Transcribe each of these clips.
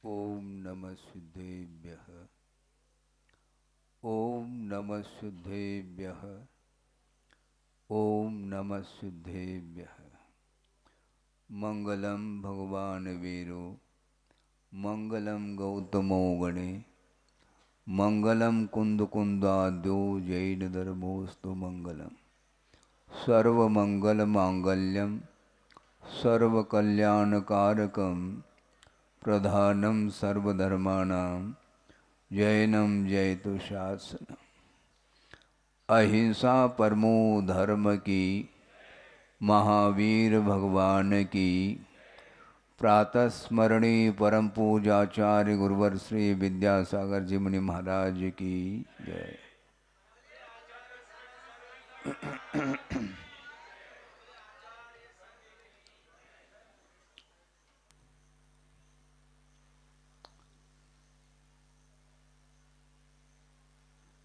ओम नमः सिद्धेभ्यः। ओम नमः सिद्धेभ्यः। ओम नमः सिद्धेभ्यः। मंगलम भगवान वीरो मंगलम गौतमो गणे मंगलम कुंद कुंदाद्यो जैन धर्मोस्तु मंगलम सर्वमंगल मांगल्यम सर्वकल्याणकारकम प्रधानम सर्वधर्माणां जैनम जयतु शासनम। अहिंसा परमो धर्म की महावीर भगवान की प्रातः स्मरणी परम पूजाचार्य गुरुवर श्री विद्यासागर जी मुनि महाराज की जय।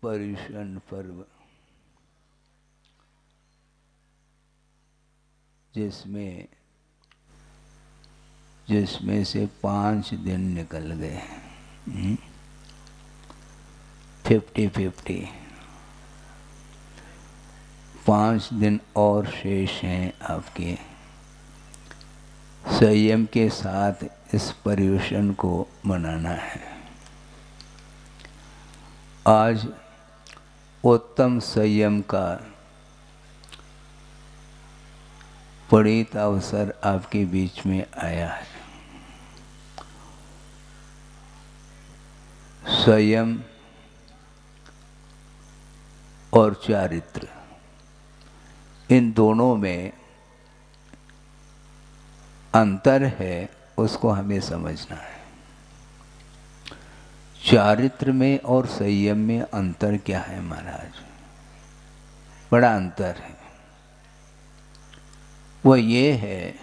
पर्युषण पर्व जिसमें से 5 दिन निकल गए। 50-50 5 दिन और शेष हैं आपके। संयम के साथ इस पर्युषण को मनाना है। आज उत्तम संयम का पुनीत अवसर आपके बीच में आया है। संयम और चारित्र, इन दोनों में अंतर है, उसको हमें समझना है। चारित्र में और संयम में अंतर क्या है महाराज? बड़ा अंतर है। वो ये है,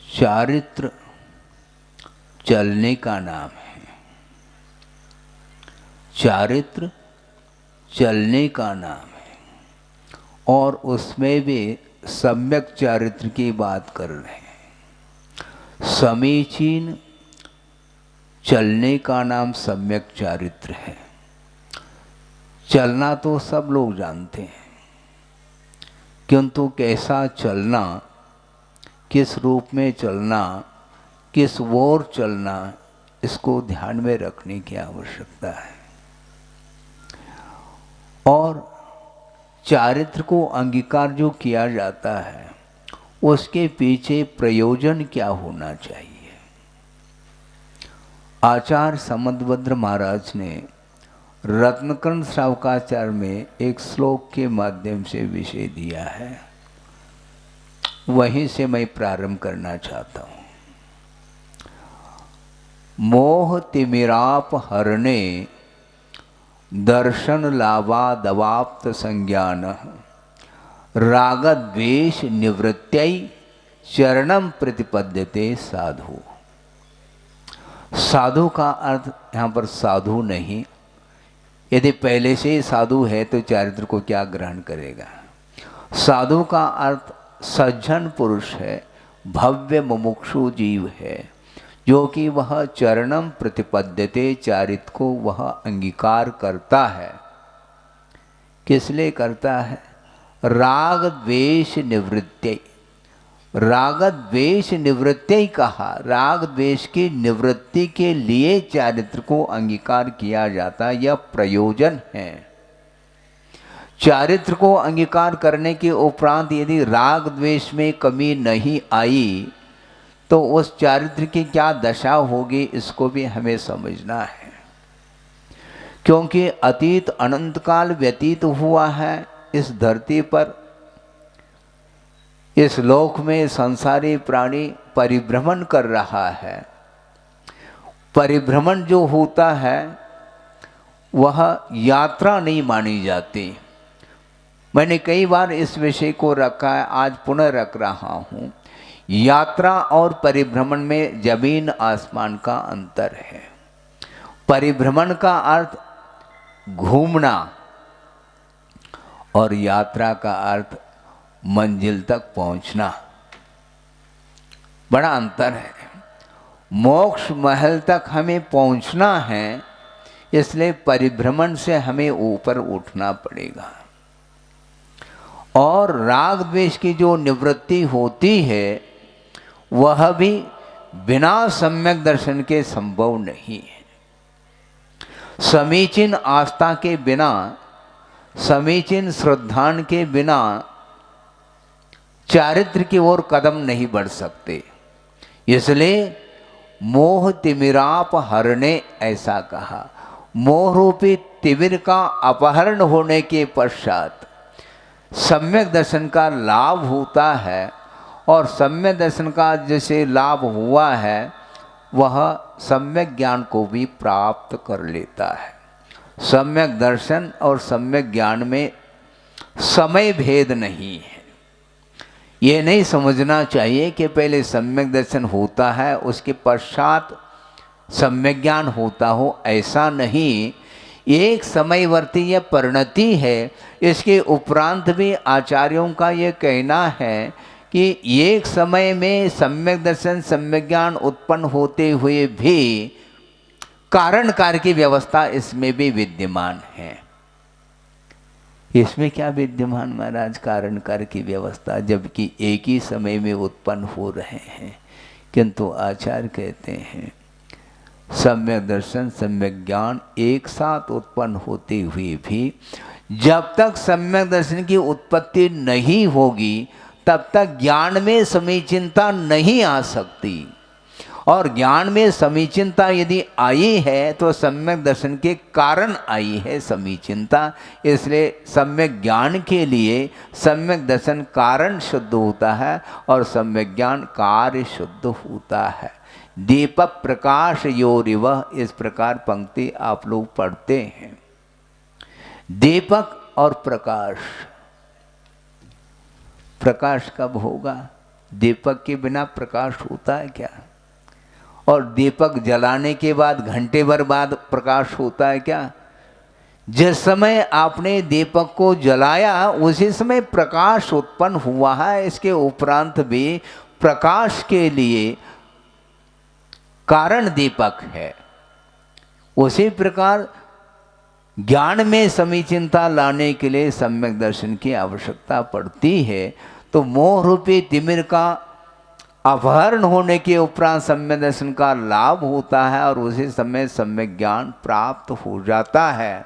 चारित्र चलने का नाम है। चारित्र चलने का नाम है, और उसमें भी सम्यक चारित्र की बात कर रहे हैं। समीचीन चलने का नाम सम्यक चारित्र है। चलना तो सब लोग जानते हैं, किंतु कैसा चलना, किस रूप में चलना, किस ओर चलना, इसको ध्यान में रखने की आवश्यकता है। और चारित्र को अंगीकार जो किया जाता है, उसके पीछे प्रयोजन क्या होना चाहिए। आचार्य समदभद्र महाराज ने रत्नकर्ण श्रावकाचार्य में एक श्लोक के माध्यम से विषय दिया है, वहीं से मैं प्रारंभ करना चाहता हूँ। मोह तिमिराप हरणे दर्शन लाभादवाप्त संज्ञान राग द्वेष निवृत्त्यै चरणम प्रतिपद्यते साधु। साधु का अर्थ यहाँ पर साधु नहीं, यदि पहले से ही साधु है तो चारित्र को क्या ग्रहण करेगा। साधु का अर्थ सज्जन पुरुष है, भव्य मुमुक्षु जीव है, जो कि वह चरणम प्रतिपद्यते, चारित्र को वह अंगीकार करता है। किस लिए करता है? राग द्वेष निवृत्ति। राग द्वेष निवृत्ति कहा, राग द्वेष की निवृत्ति के लिए चारित्र को अंगीकार किया जाता, यह प्रयोजन है। चारित्र को अंगीकार करने के उपरांत यदि राग द्वेष में कमी नहीं आई तो उस चारित्र की क्या दशा होगी, इसको भी हमें समझना है। क्योंकि अतीत अनंत काल व्यतीत हुआ है इस धरती पर, इस लोक में संसारी प्राणी परिभ्रमण कर रहा है। परिभ्रमण जो होता है वह यात्रा नहीं मानी जाती। मैंने कई बार इस विषय को रखा है, आज पुनः रख रहा हूँ। यात्रा और परिभ्रमण में जमीन आसमान का अंतर है। परिभ्रमण का अर्थ घूमना और यात्रा का अर्थ मंजिल तक पहुंचना। बड़ा अंतर है। मोक्ष महल तक हमें पहुंचना है, इसलिए परिभ्रमण से हमें ऊपर उठना पड़ेगा। और राग द्वेष की जो निवृत्ति होती है वह भी बिना सम्यक दर्शन के संभव नहीं है। समीचीन आस्था के बिना, समीचीन श्रद्धान के बिना चारित्र की ओर कदम नहीं बढ़ सकते। इसलिए मोह तिमिराप हरणे ऐसा कहा। मोह रूपी तिमिर का अपहरण होने के पश्चात सम्यक दर्शन का लाभ होता है, और सम्यक दर्शन का जैसे लाभ हुआ है वह सम्यक ज्ञान को भी प्राप्त कर लेता है। सम्यक दर्शन और सम्यक ज्ञान में समय भेद नहीं है। ये नहीं समझना चाहिए कि पहले सम्यक दर्शन होता है उसके पश्चात सम्यक ज्ञान होता हो, ऐसा नहीं। एक समयवर्ती यह परिणति है। इसके उपरांत भी आचार्यों का ये कहना है कि एक समय में सम्यक दर्शन सम्यक ज्ञान उत्पन्न होते हुए भी कारण कार्य की व्यवस्था इसमें भी विद्यमान है। इसमें क्या विद्यमान महाराज? कारण कार्य की व्यवस्था, जबकि एक ही समय में उत्पन्न हो रहे हैं। किंतु आचार्य कहते हैं सम्यक दर्शन सम्यक ज्ञान एक साथ उत्पन्न होते हुए भी जब तक सम्यक दर्शन की उत्पत्ति नहीं होगी तब तक ज्ञान में समीचीनता नहीं आ सकती। और ज्ञान में समीचीनता यदि आई है तो सम्यक दर्शन के कारण आई है समीचीनता। इसलिए सम्यक ज्ञान के लिए सम्यक दर्शन कारण शुद्ध होता है और सम्यक ज्ञान कार्य शुद्ध होता है। दीपक प्रकाश योरिव, इस प्रकार पंक्ति आप लोग पढ़ते हैं। दीपक और प्रकाश, प्रकाश कब होगा? दीपक के बिना प्रकाश होता है क्या? और दीपक जलाने के बाद घंटे भर बाद प्रकाश होता है क्या? जिस समय आपने दीपक को जलाया उसी समय प्रकाश उत्पन्न हुआ है। इसके उपरांत भी प्रकाश के लिए कारण दीपक है। उसी प्रकार ज्ञान में समीचीनता लाने के लिए सम्यक दर्शन की आवश्यकता पड़ती है। तो मोह रूपी तिमिर का अपहरण होने के उपरांत सम्यक दर्शन का लाभ होता है और उसी समय सम्यक ज्ञान प्राप्त हो जाता है।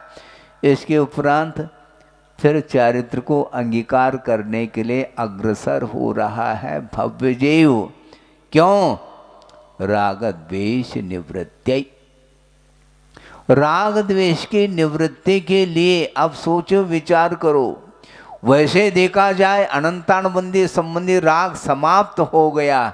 इसके उपरांत फिर चारित्र को अंगीकार करने के लिए अग्रसर हो रहा है भव्य जीव। क्यों? राग द्वेष निवृत्ति। राग द्वेष की निवृत्ति के लिए अब सोचो विचार करो। वैसे देखा जाए अनंतानुबंधी संबंधी राग समाप्त हो गया,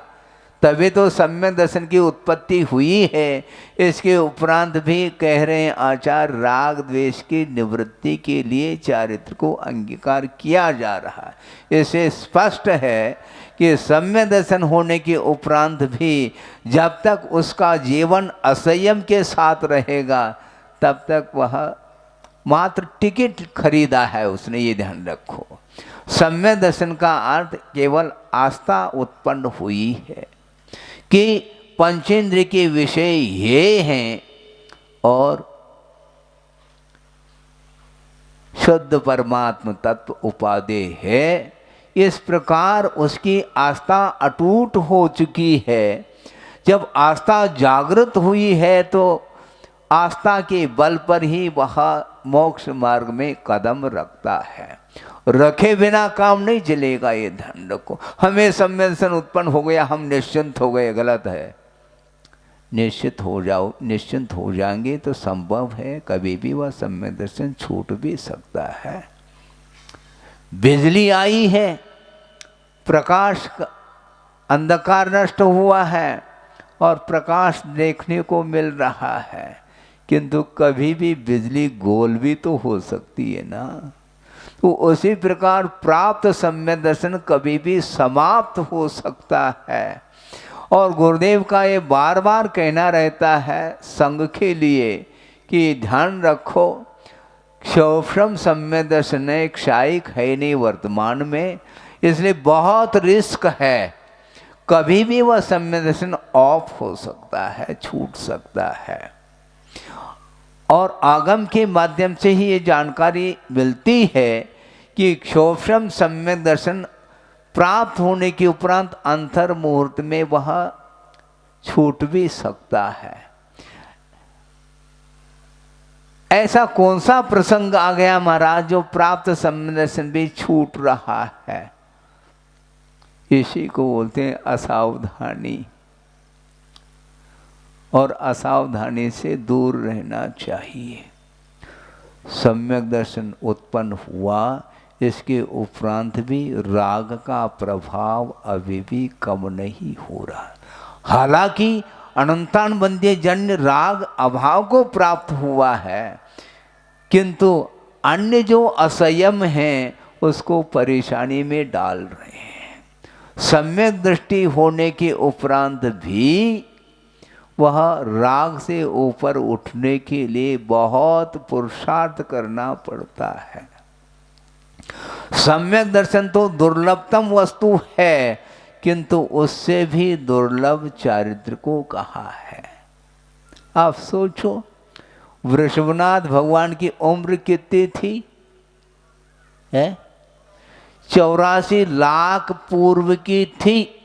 तभी तो सम्यक दर्शन की उत्पत्ति हुई है। इसके उपरांत भी कह रहे हैं आचार्य राग द्वेष की निवृत्ति के लिए चारित्र को अंगीकार किया जा रहा है। इससे स्पष्ट है कि सम्यक दर्शन होने के उपरांत भी जब तक उसका जीवन असंयम के साथ रहेगा तब तक वह मात्र टिकट खरीदा है उसने, ये ध्यान रखो। सम्यक दर्शन का अर्थ केवल आस्था उत्पन्न हुई है कि पंचेंद्रिय के विषय ये हैं और शुद्ध परमात्म तत्व उपादेय है। इस प्रकार उसकी आस्था अटूट हो चुकी है। जब आस्था जागृत हुई है तो आस्था के बल पर ही वह मोक्ष मार्ग में कदम रखता है। रखे बिना काम नहीं चलेगा, ये ध्यान रखो। हमें सम्यक दर्शन उत्पन्न हो गया, हम निश्चिंत हो गए, गलत है। निश्चित हो जाओ, निश्चिंत हो जाएंगे तो संभव है कभी भी वह सम्यक दर्शन छूट भी सकता है। बिजली आई है, प्रकाश का अंधकार नष्ट हुआ है और प्रकाश देखने को मिल रहा है, किंतु कभी भी बिजली गोल भी तो हो सकती है ना। तो उसी प्रकार प्राप्त सम्यक दर्शन कभी भी समाप्त हो सकता है। और गुरुदेव का ये बार बार कहना रहता है संघ के लिए कि ध्यान रखो, क्षोभम सम्यक दर्शन क्षायिक है नहीं वर्तमान में, इसलिए बहुत रिस्क है। कभी भी वह सम्यक दर्शन ऑफ हो सकता है, छूट सकता है। और आगम के माध्यम से ही ये जानकारी मिलती है कि क्षोभम सम्यक दर्शन प्राप्त होने के उपरांत अंतर मुहूर्त में वह छूट भी सकता है। ऐसा कौन सा प्रसंग आ गया महाराज जो प्राप्त सम्यक दर्शन भी छूट रहा है? इसी को बोलते हैं असावधानी, और असावधानी से दूर रहना चाहिए। सम्यक दर्शन उत्पन्न हुआ, इसके उपरांत भी राग का प्रभाव अभी भी कम नहीं हो रहा। हालांकि अनंतानुबंधीय जन्य राग अभाव को प्राप्त हुआ है, किंतु अन्य जो असंयम हैं उसको परेशानी में डाल रहे हैं। सम्यक दृष्टि होने के उपरांत भी वह राग से ऊपर उठने के लिए बहुत पुरुषार्थ करना पड़ता है। सम्यक दर्शन तो दुर्लभतम वस्तु है, किंतु उससे भी दुर्लभ चारित्र को कहा है। आप सोचो, वृषभनाथ भगवान की उम्र कितनी थी? 84 लाख पूर्व की थी।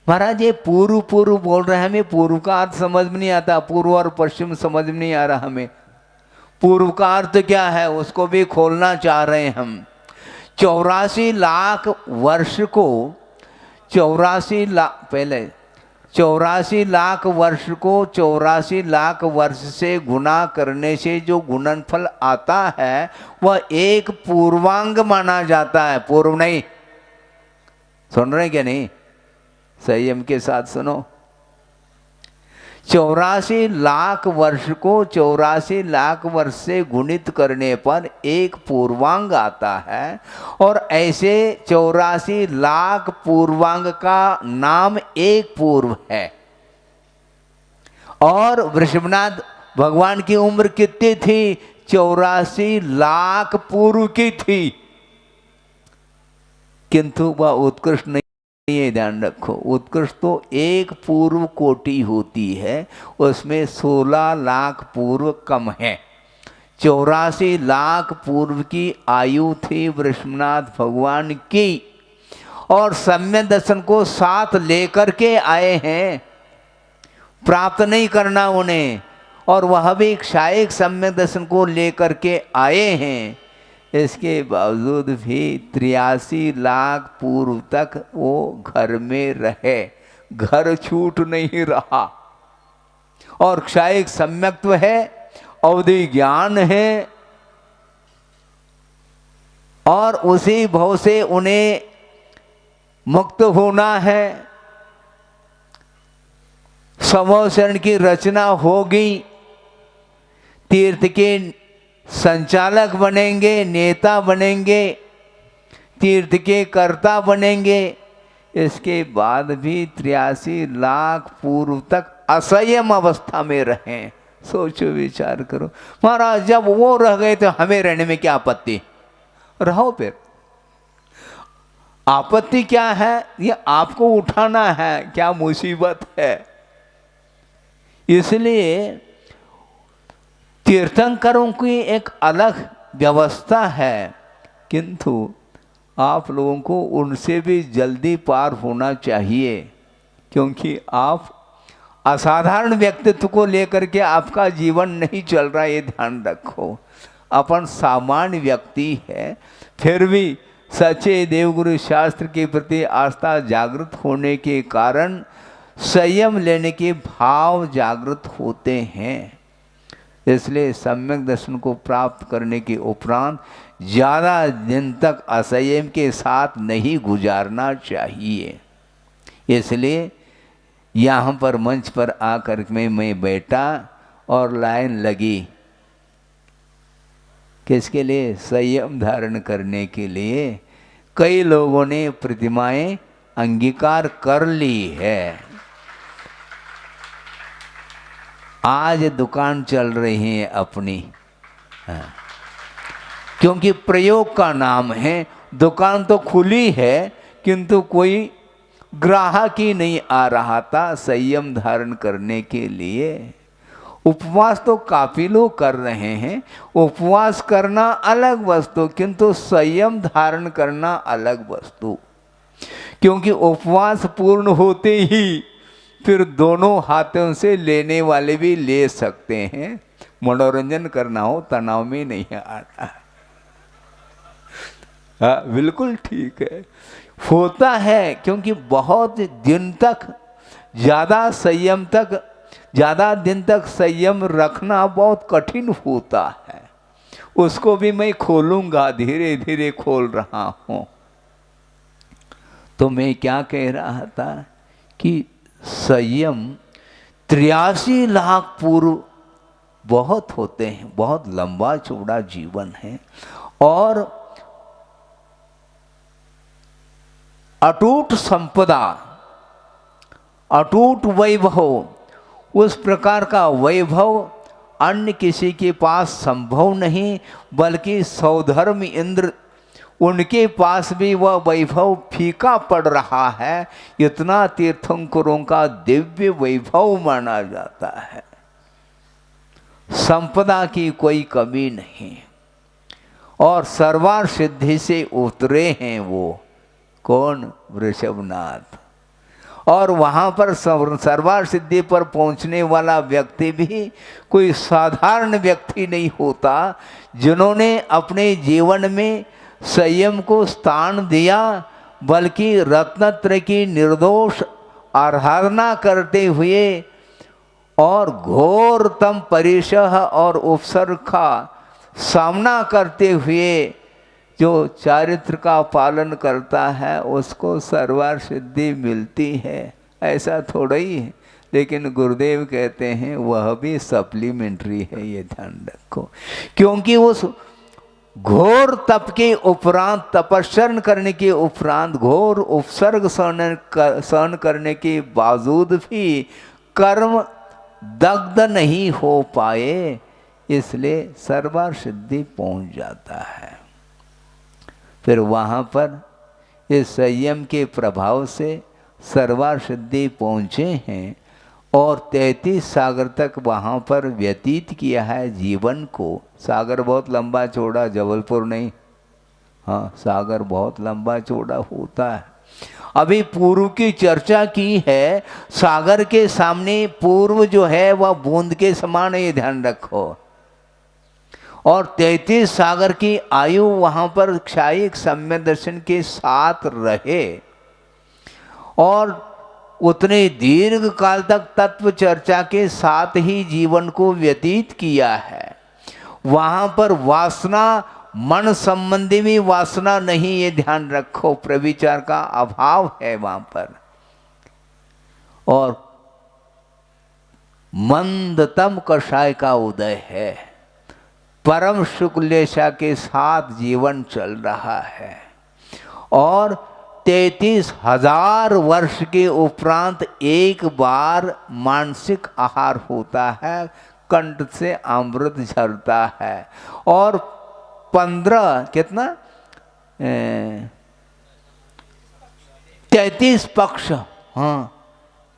महाराज ये पूर्व पूर्व बोल रहे हैं, हमें पूर्व का अर्थ समझ में नहीं आता, पूर्व और पश्चिम समझ में नहीं आ रहा हमें। पूर्व का अर्थ क्या है उसको भी खोलना चाह रहे हैं हम। 84 लाख वर्ष को 84 लाख पहले 84 लाख वर्ष को 84 लाख वर्ष से गुना करने से जो गुणनफल आता है वह एक पूर्वांग माना जाता है। पूर्व नहीं, सुन रहे क्या? नहीं, संयम के साथ सुनो। 84 लाख वर्ष को 84 लाख वर्ष से गुणित करने पर एक पूर्वांग आता है, और ऐसे 84 लाख पूर्वांग का नाम एक पूर्व है। और वृषभनाथ भगवान की उम्र कितनी थी? 84 लाख पूर्व की थी, किंतु वह उत्कृष्ट नहीं। ये ध्यान रखो, उत्कृष्ट तो एक पूर्व कोटि होती है, उसमें 16 लाख पूर्व कम है। 84 लाख पूर्व की आयु थी वृषभनाथ भगवान की, और सम्यक दर्शन को साथ लेकर के आए हैं, प्राप्त नहीं करना उन्हें, और वह भी क्षायिक सम्यक दर्शन को लेकर के आए हैं। इसके बावजूद भी 83 लाख पूर्व तक वो घर में रहे, घर छूट नहीं रहा। और क्षायिक सम्यक्त्व है, अवधि ज्ञान है, और उसी भाव से उन्हें मुक्त होना है। समूह शरण की रचना होगी, तीर्थ के संचालक बनेंगे, नेता बनेंगे, तीर्थ के कर्ता बनेंगे। इसके बाद भी 83 लाख पूर्व तक असंयम अवस्था में रहें। सोचो, विचार करो महाराज, जब वो रह गए तो हमें रहने में क्या आपत्ति? रहो फिर। आपत्ति क्या है? ये आपको उठाना है, क्या मुसीबत है? इसलिए तीर्थंकरों की एक अलग व्यवस्था है, किंतु आप लोगों को उनसे भी जल्दी पार होना चाहिए, क्योंकि आप असाधारण व्यक्तित्व को लेकर के आपका जीवन नहीं चल रहा, ये ध्यान रखो। अपन सामान्य व्यक्ति है, फिर भी सच्चे देवगुरु शास्त्र के प्रति आस्था जागृत होने के कारण संयम लेने के भाव जागृत होते हैं। इसलिए सम्यक दर्शन को प्राप्त करने के उपरांत ज़्यादा दिन तक असंयम के साथ नहीं गुजारना चाहिए। इसलिए यहाँ पर मंच पर आकर मैं बैठा और लाइन लगी, किसके लिए? संयम धारण करने के लिए। कई लोगों ने प्रतिमाएं अंगीकार कर ली है। आज दुकान चल रही है अपनी, क्योंकि प्रयोग का नाम है। दुकान तो खुली है, किंतु कोई ग्राहक ही नहीं आ रहा था संयम धारण करने के लिए। उपवास तो काफी लोग कर रहे हैं, उपवास करना अलग वस्तु, किंतु संयम धारण करना अलग वस्तु। क्योंकि उपवास पूर्ण होते ही फिर दोनों हाथों से लेने वाले भी ले सकते हैं। मनोरंजन करना हो, तनाव में नहीं आना। हाँ, बिल्कुल ठीक है, होता है। क्योंकि बहुत दिन तक, ज़्यादा दिन तक संयम रखना बहुत कठिन होता है। उसको भी मैं खोलूंगा, धीरे धीरे खोल रहा हूं। तो मैं क्या कह रहा था कि संयम 83 लाख पूर्व बहुत होते हैं, बहुत लंबा चौड़ा जीवन है। और अटूट संपदा, अटूट वैभव, उस प्रकार का वैभव अन्य किसी के पास संभव नहीं। बल्कि सौधर्म इंद्र, उनके पास भी वह वैभव फीका पड़ रहा है। इतना तीर्थंकरों का दिव्य वैभव माना जाता है। संपदा की कोई कमी नहीं। और सर्वार्थ सिद्धि से उतरे हैं वो, कौन? वृषभनाथ। और वहाँ पर सर्वार्थ सिद्धि पर पहुँचने वाला व्यक्ति भी कोई साधारण व्यक्ति नहीं होता। जिन्होंने अपने जीवन में संयम को स्थान दिया, बल्कि रत्नत्रय की निर्दोष आराधना करते हुए और घोरतम परिशह और उपसर्ग का सामना करते हुए जो चारित्र का पालन करता है, उसको सर्वार्थ सिद्धि मिलती है। ऐसा थोड़ा ही है। लेकिन गुरुदेव कहते हैं वह भी सप्लीमेंट्री है, ये ध्यान रखो। क्योंकि उस घोर तप के उपरांत, तपस्या करने के उपरांत, घोर उपसर्ग सहन करने के बावजूद भी कर्म दग्ध नहीं हो पाए, इसलिए सर्वार्थ सिद्धि पहुंच जाता है। फिर वहाँ पर इस संयम के प्रभाव से सर्वार्थ सिद्धि पहुँचे हैं और 33 सागर तक वहाँ पर व्यतीत किया है जीवन को। सागर बहुत लंबा चौड़ा, जबलपुर नहीं, हाँ सागर बहुत लंबा चौड़ा होता है। अभी पूर्व की चर्चा की है, सागर के सामने पूर्व जो है वह बूंद के समान है, ये ध्यान रखो। और 33 सागर की आयु वहाँ पर क्षायिक सम्यक दर्शन के साथ रहे और उतने दीर्घ काल तक तत्व चर्चा के साथ ही जीवन को व्यतीत किया है। वहाँ पर वासना, मन संबंधी भी वासना नहीं, ये ध्यान रखो। प्रविचार का अभाव है वहाँ पर। और मंदतम कषाय का उदय है। परम शुक्लेशा के साथ जीवन चल रहा है। और 33,000 वर्ष के उपरांत एक बार मानसिक आहार होता है, कंठ से अमृत झरता है। और 15 कितना 33 पक्ष, हाँ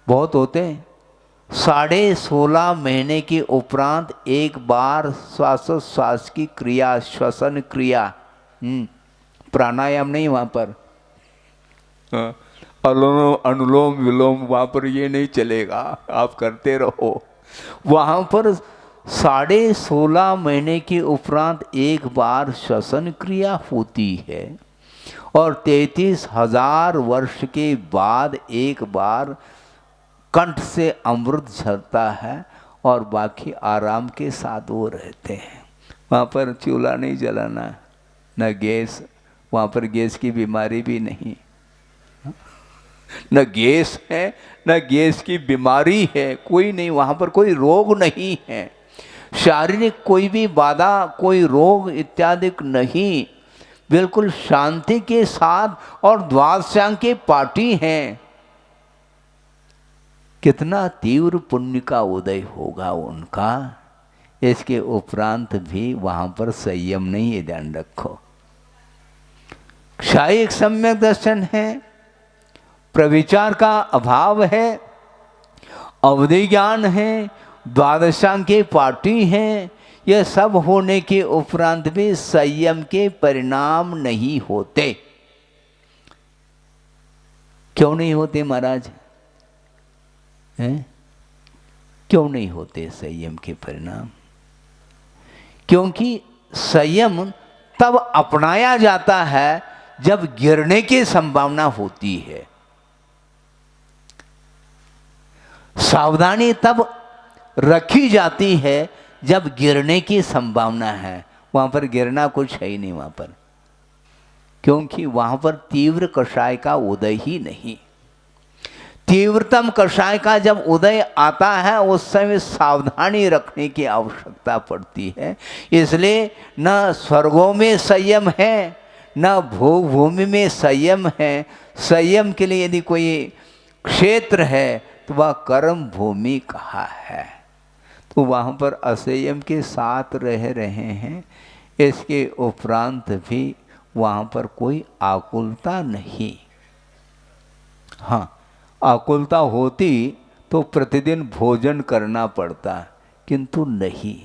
बहुत होते हैं। 16.5 महीने के उपरांत एक बार श्वासोच्छ्वास की क्रिया, श्वसन क्रिया, प्राणायाम नहीं वहाँ पर, अनुलोम विलोम वहाँ पर ये नहीं चलेगा, आप करते रहो। वहाँ पर 16.5 महीने के उपरांत एक बार श्वसन क्रिया होती है और 33,000 वर्ष के बाद एक बार कंठ से अमृत झरता है और बाकी आराम के साथ वो रहते हैं। वहाँ पर चूल्हा नहीं जलाना, न गैस, वहाँ पर गैस की बीमारी भी नहीं, न गैस है न गैस की बीमारी है, कोई नहीं। वहाँ पर कोई रोग नहीं है, शारीरिक कोई भी बाधा, कोई रोग इत्यादि नहीं, बिल्कुल शांति के साथ। और द्वादशांग के पाठी हैं। कितना तीव्र पुण्य का उदय होगा उनका। इसके उपरांत भी वहाँ पर संयम नहीं है, ध्यान रखो। क्षायिक सम्यक दर्शन है, प्रविचार का अभाव है, अवधि ज्ञान है, द्वादशांग के पाठी हैं, यह सब होने के उपरांत भी संयम के परिणाम नहीं होते। क्यों नहीं होते महाराज? हैं? क्यों नहीं होते संयम के परिणाम? क्योंकि संयम तब अपनाया जाता है जब गिरने की संभावना होती है। सावधानी तब रखी जाती है जब गिरने की संभावना है। वहां पर गिरना कुछ है ही नहीं वहां पर, क्योंकि वहां पर तीव्र कषाय का उदय ही नहीं। तीव्रतम कषाय का जब उदय आता है उस समय सावधानी रखने की आवश्यकता पड़ती है। इसलिए न स्वर्गों में संयम है, न भूमि में संयम है। संयम के लिए यदि कोई क्षेत्र है तो वह कर्म भूमि कहा है, तो वहाँ पर असंयम के साथ रह रहे हैं। इसके उपरांत भी वहाँ पर कोई आकुलता नहीं। हाँ, आकुलता होती तो प्रतिदिन भोजन करना पड़ता, किंतु नहीं।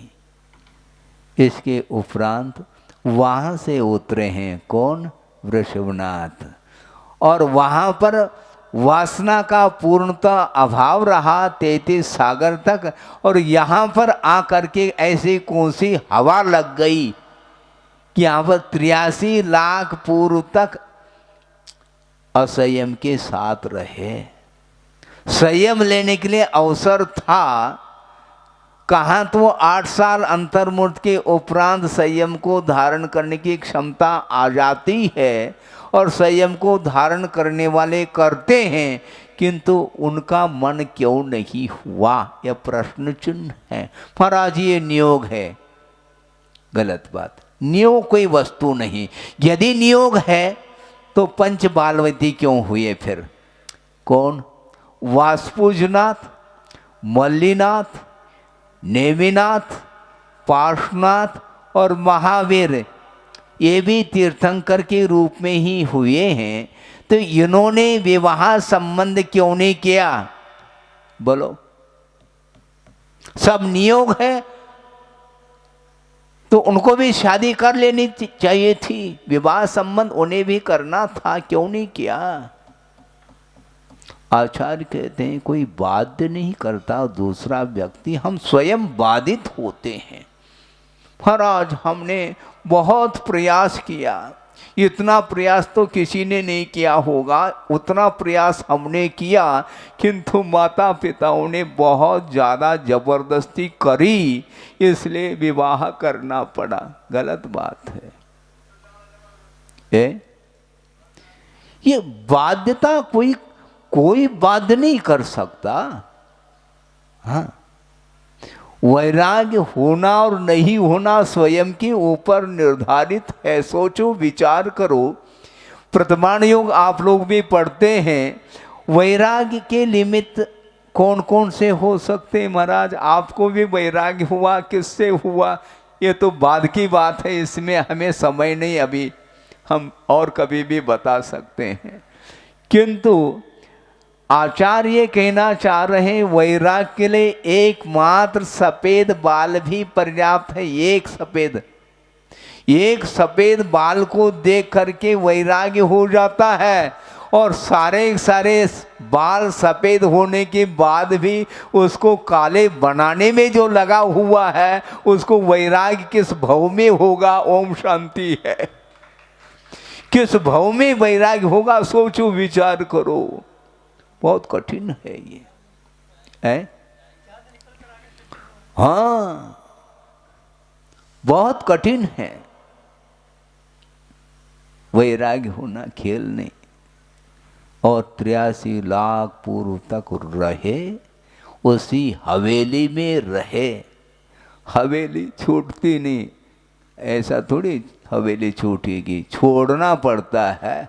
इसके उपरांत वहाँ से उतरे हैं कौन? वृषभनाथ। और वहाँ पर वासना का पूर्णतः अभाव रहा 33 सागर तक, और यहाँ पर आकर के ऐसी कौन सी हवा लग गई कि यहाँ पर 83 लाख पूर्व तक असंयम के साथ रहे। संयम लेने के लिए अवसर था, कहाँ तो 8 साल अंतर्मुक्त के उपरांत संयम को धारण करने की क्षमता आ जाती है, और संयम को धारण करने वाले करते हैं, किंतु उनका मन क्यों नहीं हुआ? यह प्रश्न चिन्ह है। महाराज ये नियोग है, गलत बात। नियोग कोई वस्तु नहीं। यदि नियोग है तो पंच बालवती क्यों हुए फिर? कौन? वासपुजनाथ, मल्लीनाथ, नेमिनाथ, पार्श्वनाथ और महावीर, ये भी तीर्थंकर के रूप में ही हुए हैं। तो इन्होंने विवाह संबंध क्यों नहीं किया? बोलो। सब नियोग है तो उनको भी शादी कर लेनी चाहिए थी, विवाह संबंध उन्हें भी करना था, क्यों नहीं किया? आचार्य कहते हैं कोई बाध्य नहीं करता दूसरा व्यक्ति, हम स्वयं बाधित होते हैं। महाराज हमने बहुत प्रयास किया, इतना प्रयास तो किसी ने नहीं किया होगा, उतना प्रयास हमने किया, किंतु माता पिताओं ने बहुत ज़्यादा जबरदस्ती करी, इसलिए विवाह करना पड़ा। गलत बात है। ये बाध्यता कोई बाध्य नहीं कर सकता। हाँ, वैराग्य होना और नहीं होना स्वयं के ऊपर निर्धारित है। सोचो, विचार करो। प्रथमाण योग आप लोग भी पढ़ते हैं, वैराग्य के निमित्त कौन कौन से हो सकते हैं? महाराज आपको भी वैराग्य हुआ, किससे हुआ? ये तो बाद की बात है, इसमें हमें समय नहीं, अभी हम और कभी भी बता सकते हैं। किंतु आचार्य कहना चाह रहे हैं वैराग्य के लिए एकमात्र सफेद बाल भी पर्याप्त है। एक सफेद बाल को देख करके वैराग्य हो जाता है, और सारे बाल सफेद होने के बाद भी उसको काले बनाने में जो लगा हुआ है, उसको वैराग्य किस भाव में होगा? ओम शांति है। किस भाव में वैराग्य होगा? सोचो, विचार करो। बहुत कठिन है ये है। हाँ, बहुत कठिन है वैराग्य होना, खेल नहीं। और 83 लाख पूर्व तक रहे, उसी हवेली में रहे। हवेली छूटती नहीं, ऐसा थोड़ी हवेली छूटेगी, छोड़ना पड़ता है,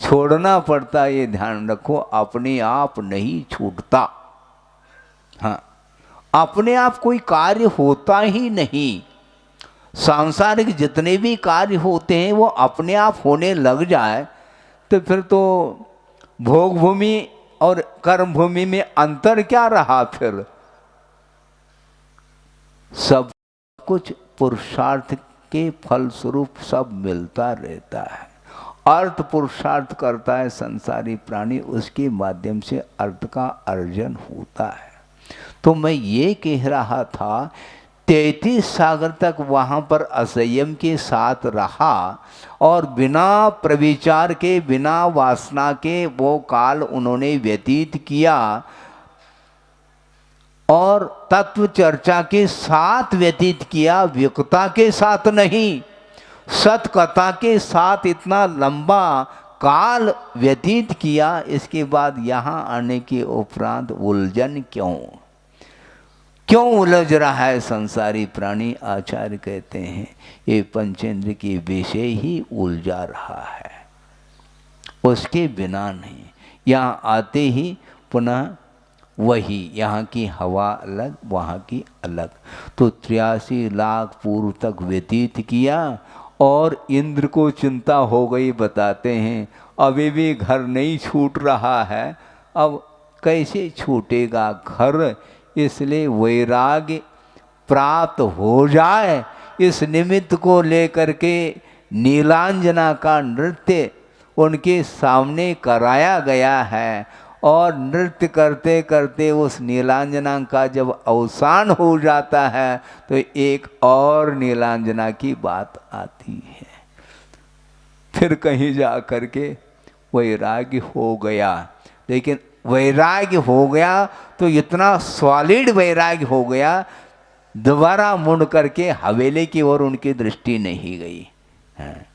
छोड़ना पड़ता, ये ध्यान रखो। अपने आप नहीं छूटता। हाँ, अपने आप कोई कार्य होता ही नहीं। सांसारिक जितने भी कार्य होते हैं वो अपने आप होने लग जाए तो फिर तो भोग भूमि और कर्म भूमि में अंतर क्या रहा फिर? सब कुछ पुरुषार्थ के फलस्वरूप सब मिलता रहता है। अर्थ पुरुषार्थ करता है संसारी प्राणी, उसके माध्यम से अर्थ का अर्जन होता है। तो मैं ये कह रहा था 33 सागर तक वहाँ पर असंयम के साथ रहा और बिना प्रविचार के, बिना वासना के वो काल उन्होंने व्यतीत किया, और तत्व चर्चा के साथ व्यतीत किया, व्यक्ता के साथ नहीं, सतकथा के साथ इतना लंबा काल व्यतीत किया। इसके बाद यहाँ आने के उपरांत उलझन क्यों उलझ रहा है संसारी प्राणी? आचार्य कहते हैं ये पंचेंद्र के विषय ही उलझा रहा है, उसके बिना नहीं। यहाँ आते ही पुनः वही, यहाँ की हवा अलग, वहाँ की अलग। तो 83 लाख पूर्व तक व्यतीत किया और इंद्र को चिंता हो गई, बताते हैं अभी भी घर नहीं छूट रहा है। अब कैसे छूटेगा घर? इसलिए वैराग्य प्राप्त हो जाए, इस निमित्त को लेकर के नीलांजना का नृत्य उनके सामने कराया गया है। और नृत्य करते करते उस नीलांजना का जब अवसान हो जाता है तो एक और नीलांजना की बात आती है। फिर कहीं जा कर के वैराग्य हो गया, लेकिन वैराग्य हो गया तो इतना सॉलिड वैराग्य हो गया, दोबारा मुड़ करके हवेली की ओर उनकी दृष्टि नहीं गई। हाँ,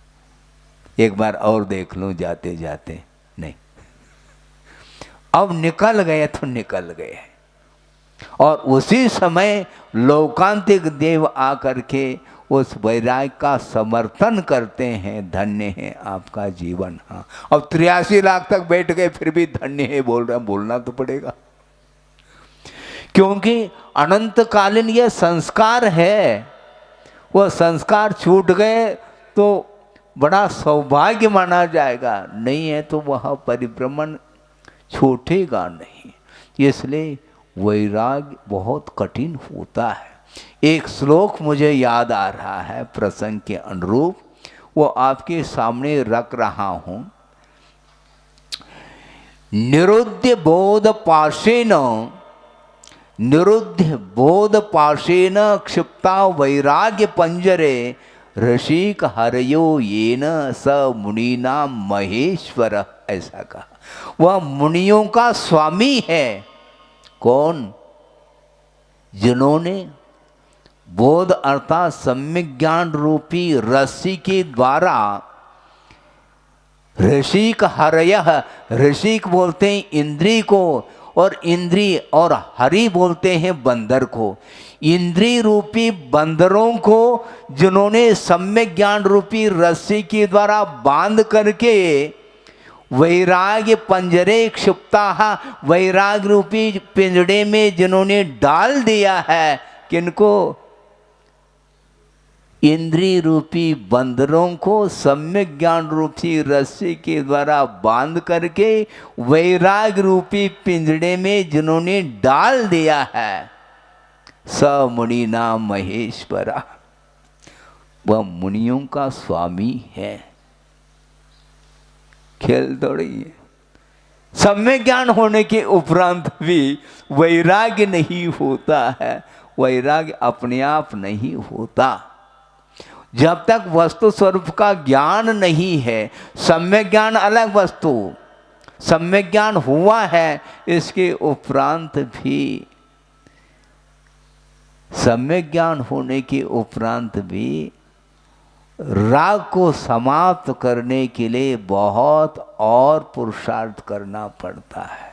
एक बार और देख लूं जाते जाते, नहीं, अब निकल गए तो निकल गए। और उसी समय लोकांतिक देव आकर के उस वैराग्य का समर्थन करते हैं। धन्य है आपका जीवन। हाँ, अब 83 लाख तक बैठ गए फिर भी धन्य है बोल रहे, बोलना तो पड़ेगा, क्योंकि अनंतकालीन यह संस्कार है। वह संस्कार छूट गए तो बड़ा सौभाग्य माना जाएगा, नहीं है तो वह परिभ्रमण छूटेगा नहीं। इसलिए वैराग्य बहुत कठिन होता है। एक श्लोक मुझे याद आ रहा है प्रसंग के अनुरूप, वो आपके सामने रख रहा हूं। निरुद्ध बोध पाशेन क्षिप्ता वैराग्य पंजरे ऋषिक हरयो येन स मुनीना महेश्वर। ऐसा कहा, वह मुनियों का स्वामी है। कौन? जिन्होंने बोध अर्थात सम्यक ज्ञान रूपी रस्सी के द्वारा, ऋषिक हरयः, ऋषिक बोलते हैं इंद्री को, और इंद्री और हरि बोलते हैं बंदर को। इंद्री रूपी बंदरों को जिन्होंने सम्यक ज्ञान रूपी रस्सी के द्वारा बांध करके वैराग्य पंजरे क्षिप्ता, वैराग्य रूपी पिंजड़े में जिन्होंने डाल दिया है, किनको? इंद्रिय रूपी बंदरों को सम्यक ज्ञान रूपी रस्सी के द्वारा बांध करके वैराग्य रूपी पिंजड़े में जिन्होंने डाल दिया है, स मुनि नाम महेश्वरा, वह मुनियों का स्वामी है। खेल थोड़ी है। सम्यक ज्ञान होने के उपरांत भी वैराग्य नहीं होता है। वैराग्य अपने आप नहीं होता जब तक वस्तु स्वरूप का ज्ञान नहीं है। सम्यक ज्ञान अलग वस्तु, सम्यक ज्ञान हुआ है, इसके उपरांत भी, सम्यक ज्ञान होने के उपरांत भी राग को समाप्त करने के लिए बहुत और पुरुषार्थ करना पड़ता है।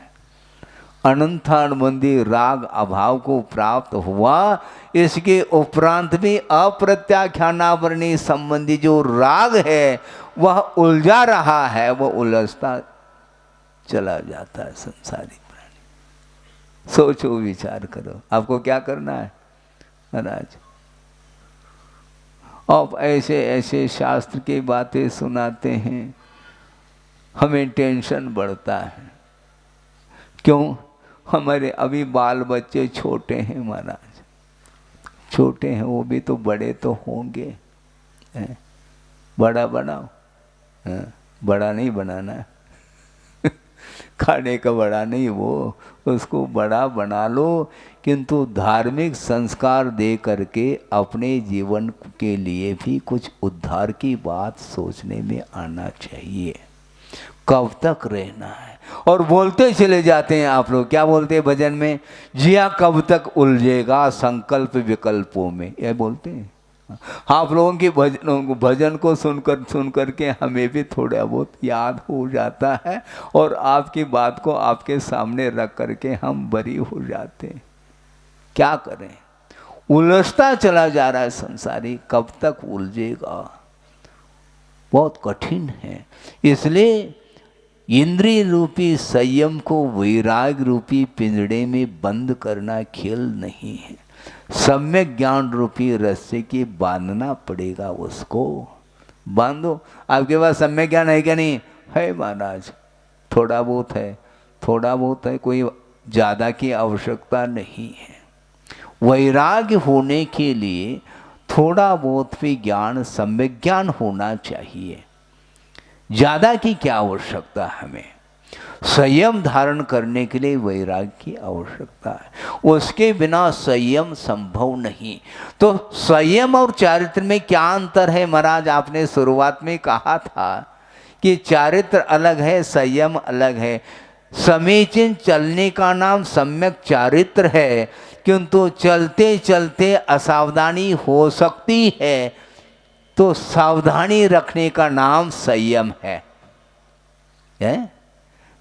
अनंतानुबंधी राग अभाव को प्राप्त हुआ, इसके उपरांत भी अप्रत्याख्यानावरणी संबंधी जो राग है वह उलझा रहा है, वह उलझता चला जाता है संसारी प्राणी। सोचो, विचार करो, आपको क्या करना है महाराज? अब ऐसे ऐसे शास्त्र की बातें सुनाते हैं, हमें टेंशन बढ़ता है। क्यों? हमारे अभी बाल बच्चे छोटे हैं महाराज, छोटे हैं, वो भी तो बड़े तो होंगे। बड़ा बनाओ, बड़ा नहीं बनाना खाने का बड़ा नहीं, वो उसको बड़ा बना लो, किंतु धार्मिक संस्कार दे करके अपने जीवन के लिए भी कुछ उद्धार की बात सोचने में आना चाहिए। कब तक रहना है? और बोलते चले जाते हैं आप लोग, क्या बोलते हैं भजन में? जिया कब तक उलझेगा संकल्प विकल्पों में, यह बोलते हैं। आप लोगों की भजन को सुन करके हमें भी थोड़ा बहुत याद हो जाता है, और आपकी बात को आपके सामने रख करके हम बरी हो जाते हैं। क्या करें? उलझता चला जा रहा है संसारी, कब तक उलझेगा? बहुत कठिन है। इसलिए इंद्रिय रूपी संयम को वैराग रूपी पिंजड़े में बंद करना खेल नहीं है। सम्यक ज्ञान रूपी रस्से की बांधना पड़ेगा, उसको बांधो। आपके पास सम्यक ज्ञान है क्या? नहीं है महाराज, थोड़ा बहुत है, थोड़ा बहुत है, कोई ज़्यादा की आवश्यकता नहीं है। वैराग्य होने के लिए थोड़ा बहुत भी ज्ञान, सम्यक ज्ञान होना चाहिए। ज़्यादा की क्या आवश्यकता हमें? संयम धारण करने के लिए वैराग्य की आवश्यकता है, उसके बिना संयम संभव नहीं। तो संयम और चारित्र में क्या अंतर है महाराज? आपने शुरुआत में कहा था कि चारित्र अलग है, संयम अलग है। समीचीन चलने का नाम सम्यक चारित्र है, किंतु चलते चलते असावधानी हो सकती है, तो सावधानी रखने का नाम संयम है।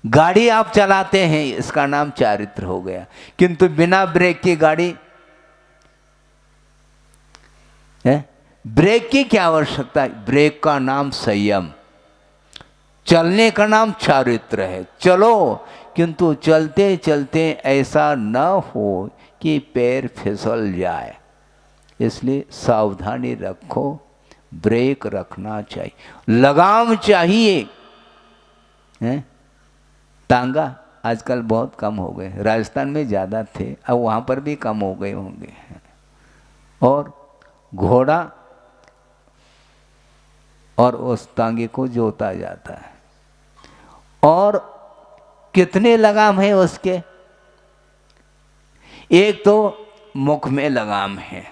गाड़ी आप चलाते हैं, इसका नाम चारित्र हो गया, किंतु बिना ब्रेक की गाड़ी, ब्रेक की क्या आवश्यकता है? ब्रेक का नाम संयम, चलने का नाम चारित्र है। चलो, किंतु चलते चलते ऐसा न हो कि पैर फिसल जाए, इसलिए सावधानी रखो, ब्रेक रखना चाहिए, लगाम चाहिए। टांगा आजकल बहुत कम हो गए, राजस्थान में ज़्यादा थे, अब वहाँ पर भी कम हो गए होंगे। और घोड़ा और उस टांगे को जोता जाता है, और कितने लगाम है उसके? एक तो मुख में लगाम है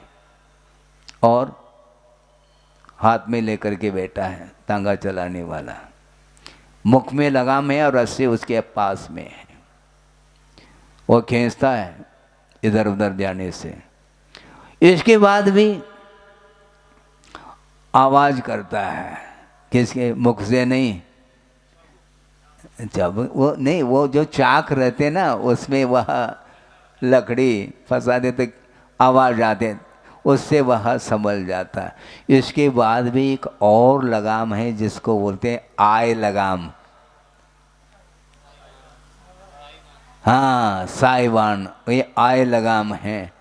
और हाथ में लेकर के बैठा है तांगा चलाने वाला, मुख में लगाम है और रस्सी उसके पास में है, वो खींचता है इधर उधर जाने से। इसके बाद भी आवाज करता है, किसके? मुख से नहीं, जब वो नहीं, वो जो चाक रहते ना उसमें वह लकड़ी फंसा देते, आवाज आते, उससे वह संभल जाता है। इसके बाद भी एक और लगाम है जिसको बोलते हैं आय लगाम। हाँ, साइवान, ये आय लगाम है।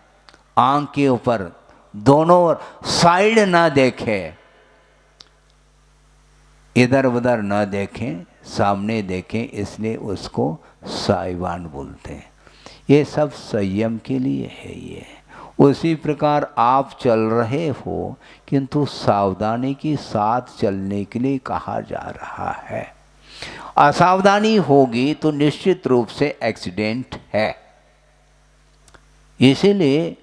आंख के ऊपर दोनों साइड ना देखे, इधर उधर ना देखें, सामने देखें, इसलिए उसको साइवान बोलते हैं। ये सब संयम के लिए है। ये उसी प्रकार आप चल रहे हो, किंतु सावधानी के साथ चलने के लिए कहा जा रहा है। असावधानी होगी तो निश्चित रूप से एक्सीडेंट है। इसीलिए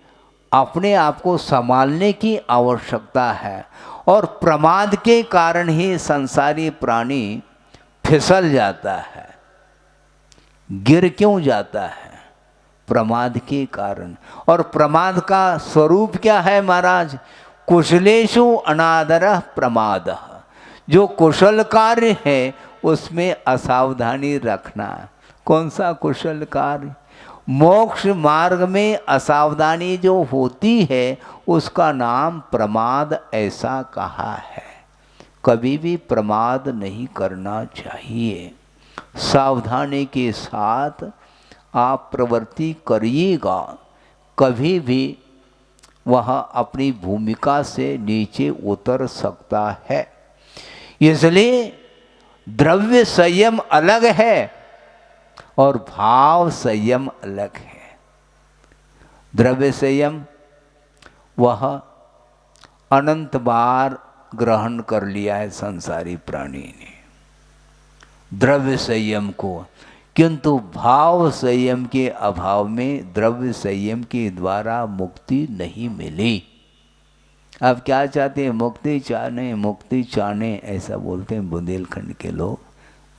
अपने आप को संभालने की आवश्यकता है, और प्रमाद के कारण ही संसारी प्राणी फिसल जाता है। गिर क्यों जाता है? प्रमाद के कारण। और प्रमाद का स्वरूप क्या है महाराज? कुशलेषु अनादरः प्रमादः। जो कुशल कार्य है उसमें असावधानी रखना। कौन सा कुशल कार्य? मोक्ष मार्ग में असावधानी जो होती है उसका नाम प्रमाद ऐसा कहा है। कभी भी प्रमाद नहीं करना चाहिए। सावधानी के साथ आप प्रवृत्ति करिएगा, कभी भी वह अपनी भूमिका से नीचे उतर सकता है। इसलिए द्रव्य संयम अलग है और भाव संयम अलग है। द्रव्य संयम वह अनंत बार ग्रहण कर लिया है संसारी प्राणी ने द्रव्य संयम को, किंतु भाव संयम के अभाव में द्रव्य संयम के द्वारा मुक्ति नहीं मिली। अब क्या चाहते हैं? मुक्ति चाहने, मुक्ति चाहने ऐसा बोलते हैं बुंदेलखंड के लोग।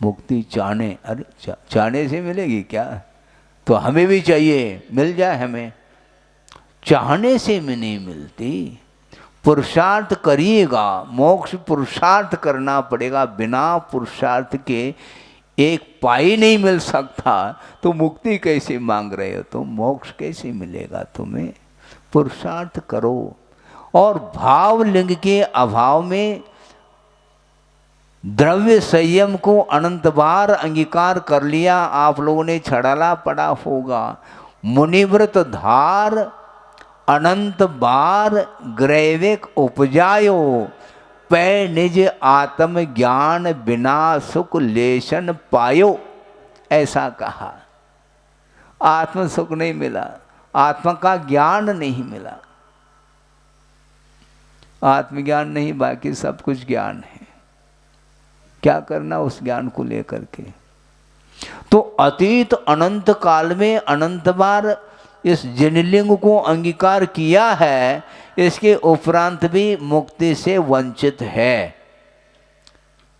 मुक्ति चाहने, अरे चाहने से मिलेगी क्या? तो हमें भी चाहिए, मिल जाए हमें। चाहने से में नहीं मिलती, पुरुषार्थ करिएगा। मोक्ष पुरुषार्थ करना पड़ेगा, बिना पुरुषार्थ के एक पाई नहीं मिल सकता। तो मुक्ति कैसे मांग रहे हो? तो मोक्ष कैसे मिलेगा तुम्हें? पुरुषार्थ करो। और भाव लिंग के अभाव में द्रव्य संयम को अनंत बार अंगीकार कर लिया। आप लोगों ने छड़ाला पड़ा होगा, मुनिव्रत धार अनंत बार ग्रैविक उपजायो, पै निज आत्म ज्ञान बिना सुख लेशन पायो। ऐसा कहा। आत्म सुख नहीं मिला, आत्मा का ज्ञान नहीं मिला। आत्मज्ञान नहीं, बाकी सब कुछ ज्ञान है। क्या करना उस ज्ञान को लेकर के? तो अतीत अनंत काल में अनंत बार इस जिनलिंग को अंगीकार किया है, इसके उपरांत भी मुक्ति से वंचित है।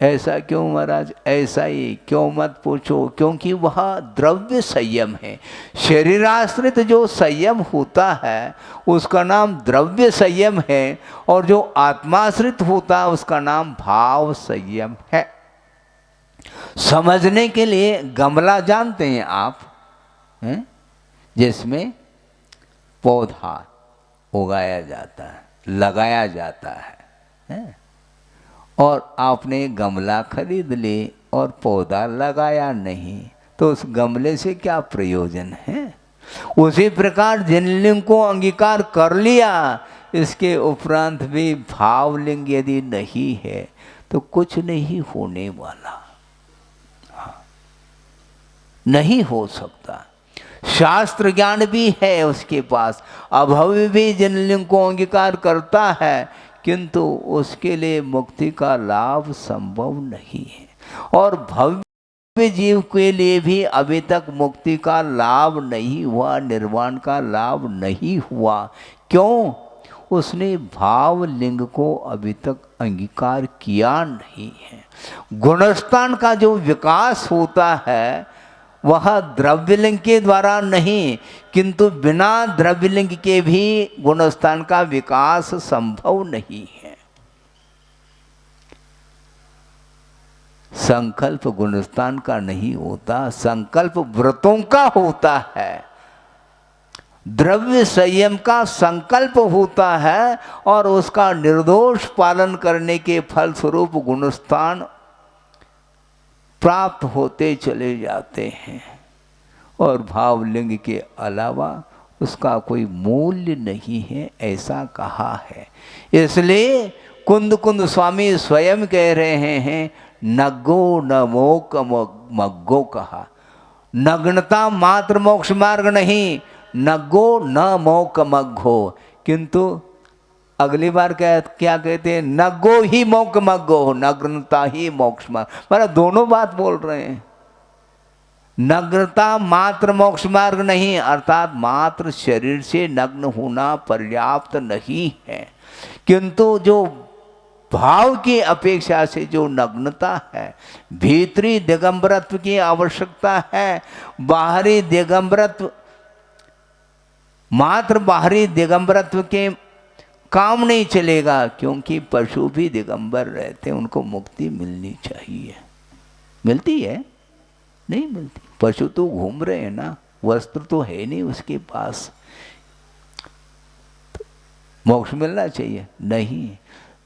ऐसा क्यों महाराज? ऐसा ही क्यों मत पूछो, क्योंकि वह द्रव्य संयम है। शरीराश्रित जो संयम होता है उसका नाम द्रव्य संयम है, और जो आत्माश्रित होता है उसका नाम भाव संयम है। समझने के लिए गमला जानते हैं आप, हैं? जिसमें पौधा उगाया जाता है, लगाया जाता है? और आपने गमला खरीद ले और पौधा लगाया नहीं, तो उस गमले से क्या प्रयोजन है? उसी प्रकार जिनलिंग को अंगीकार कर लिया, इसके उपरांत भी भावलिंग यदि नहीं है तो कुछ नहीं होने वाला, नहीं हो सकता। शास्त्र ज्ञान भी है उसके पास, अभव्य भी जिनलिंग को अंगीकार करता है, किंतु उसके लिए मुक्ति का लाभ संभव नहीं है। और भव्य जीव के लिए भी अभी तक मुक्ति का लाभ नहीं हुआ, निर्वाण का लाभ नहीं हुआ। क्यों? उसने भाव लिंग को अभी तक अंगीकार किया नहीं है। गुणस्थान का जो विकास होता है वह द्रव्यलिंग के द्वारा नहीं, किंतु बिना द्रव्यलिंग के भी गुणस्थान का विकास संभव नहीं है। संकल्प गुणस्थान का नहीं होता, संकल्प व्रतों का होता है। द्रव्य संयम का संकल्प होता है और उसका निर्दोष पालन करने के फलस्वरूप गुणस्थान प्राप्त होते चले जाते हैं, और भावलिंग के अलावा उसका कोई मूल्य नहीं है, ऐसा कहा है। इसलिए कुंद कुंद स्वामी स्वयं कह रहे हैं, नग्गो न मोक मग्गो कहा। नग्नता मात्र मोक्ष मार्ग नहीं, नग्गो न मोक मग्गो। किंतु अगली बार क्या कहते हैं? नग्गो ही मोक मग्गो, नग्नता ही मोक्ष मार्ग। मतलब दोनों बात बोल रहे हैं। नग्नता मात्र मोक्ष मार्ग नहीं, अर्थात मात्र शरीर से नग्न होना पर्याप्त नहीं है, किंतु जो भाव की अपेक्षा से जो नग्नता है, भीतरी दिगंबरत्व की आवश्यकता है। बाहरी दिगंबरत्व, मात्र बाहरी दिगंबरत्व के काम नहीं चलेगा, क्योंकि पशु भी दिगंबर रहते हैं, उनको मुक्ति मिलनी चाहिए। मिलती है? नहीं मिलती। पशु तो घूम रहे हैं ना, वस्त्र तो है नहीं उसके पास, तो मोक्ष मिलना चाहिए नहीं।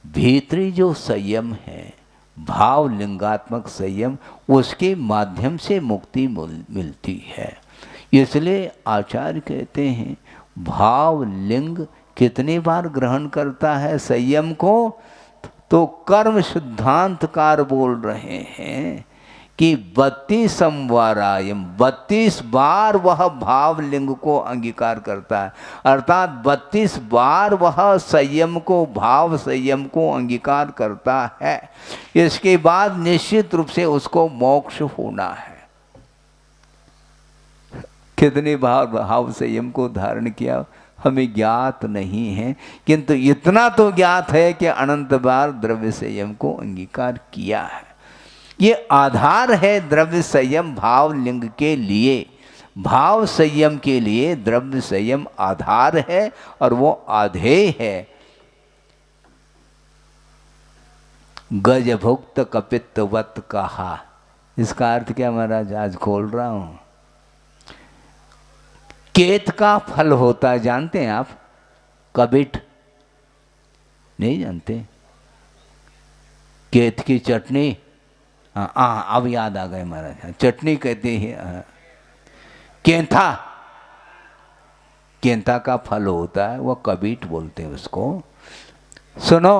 भीतरी जो संयम है, भाव लिंगात्मक संयम, उसके माध्यम से मुक्ति मिलती है। इसलिए आचार्य कहते हैं भाव लिंग कितनी बार ग्रहण करता है संयम को? तो कर्म सिद्धांतकार बोल रहे हैं कि 32 वारायम 32 बार वह भाव लिंग को अंगीकार करता है, अर्थात 32 बार वह संयम को, भाव संयम को अंगीकार करता है। इसके बाद निश्चित रूप से उसको मोक्ष होना है। कितने बार भाव संयम को धारण किया हमें ज्ञात नहीं है, किंतु इतना तो ज्ञात है कि अनंत बार द्रव्य संयम को अंगीकार किया है। ये आधार है द्रव्य संयम भाव लिंग के लिए। भाव संयम के लिए द्रव्य संयम आधार है और वो आधेय है। गजभुक्त कपित्वत कहा, इसका अर्थ क्या महाराज? आज खोल रहा हूं। केत का फल होता है, जानते हैं आप? कबिट नहीं जानते? केत की चटनी, हाँ अब याद आ गए महाराज, चटनी कहते हैं। केंथा, केंथा का फल होता है, वह कबीट बोलते हैं उसको। सुनो,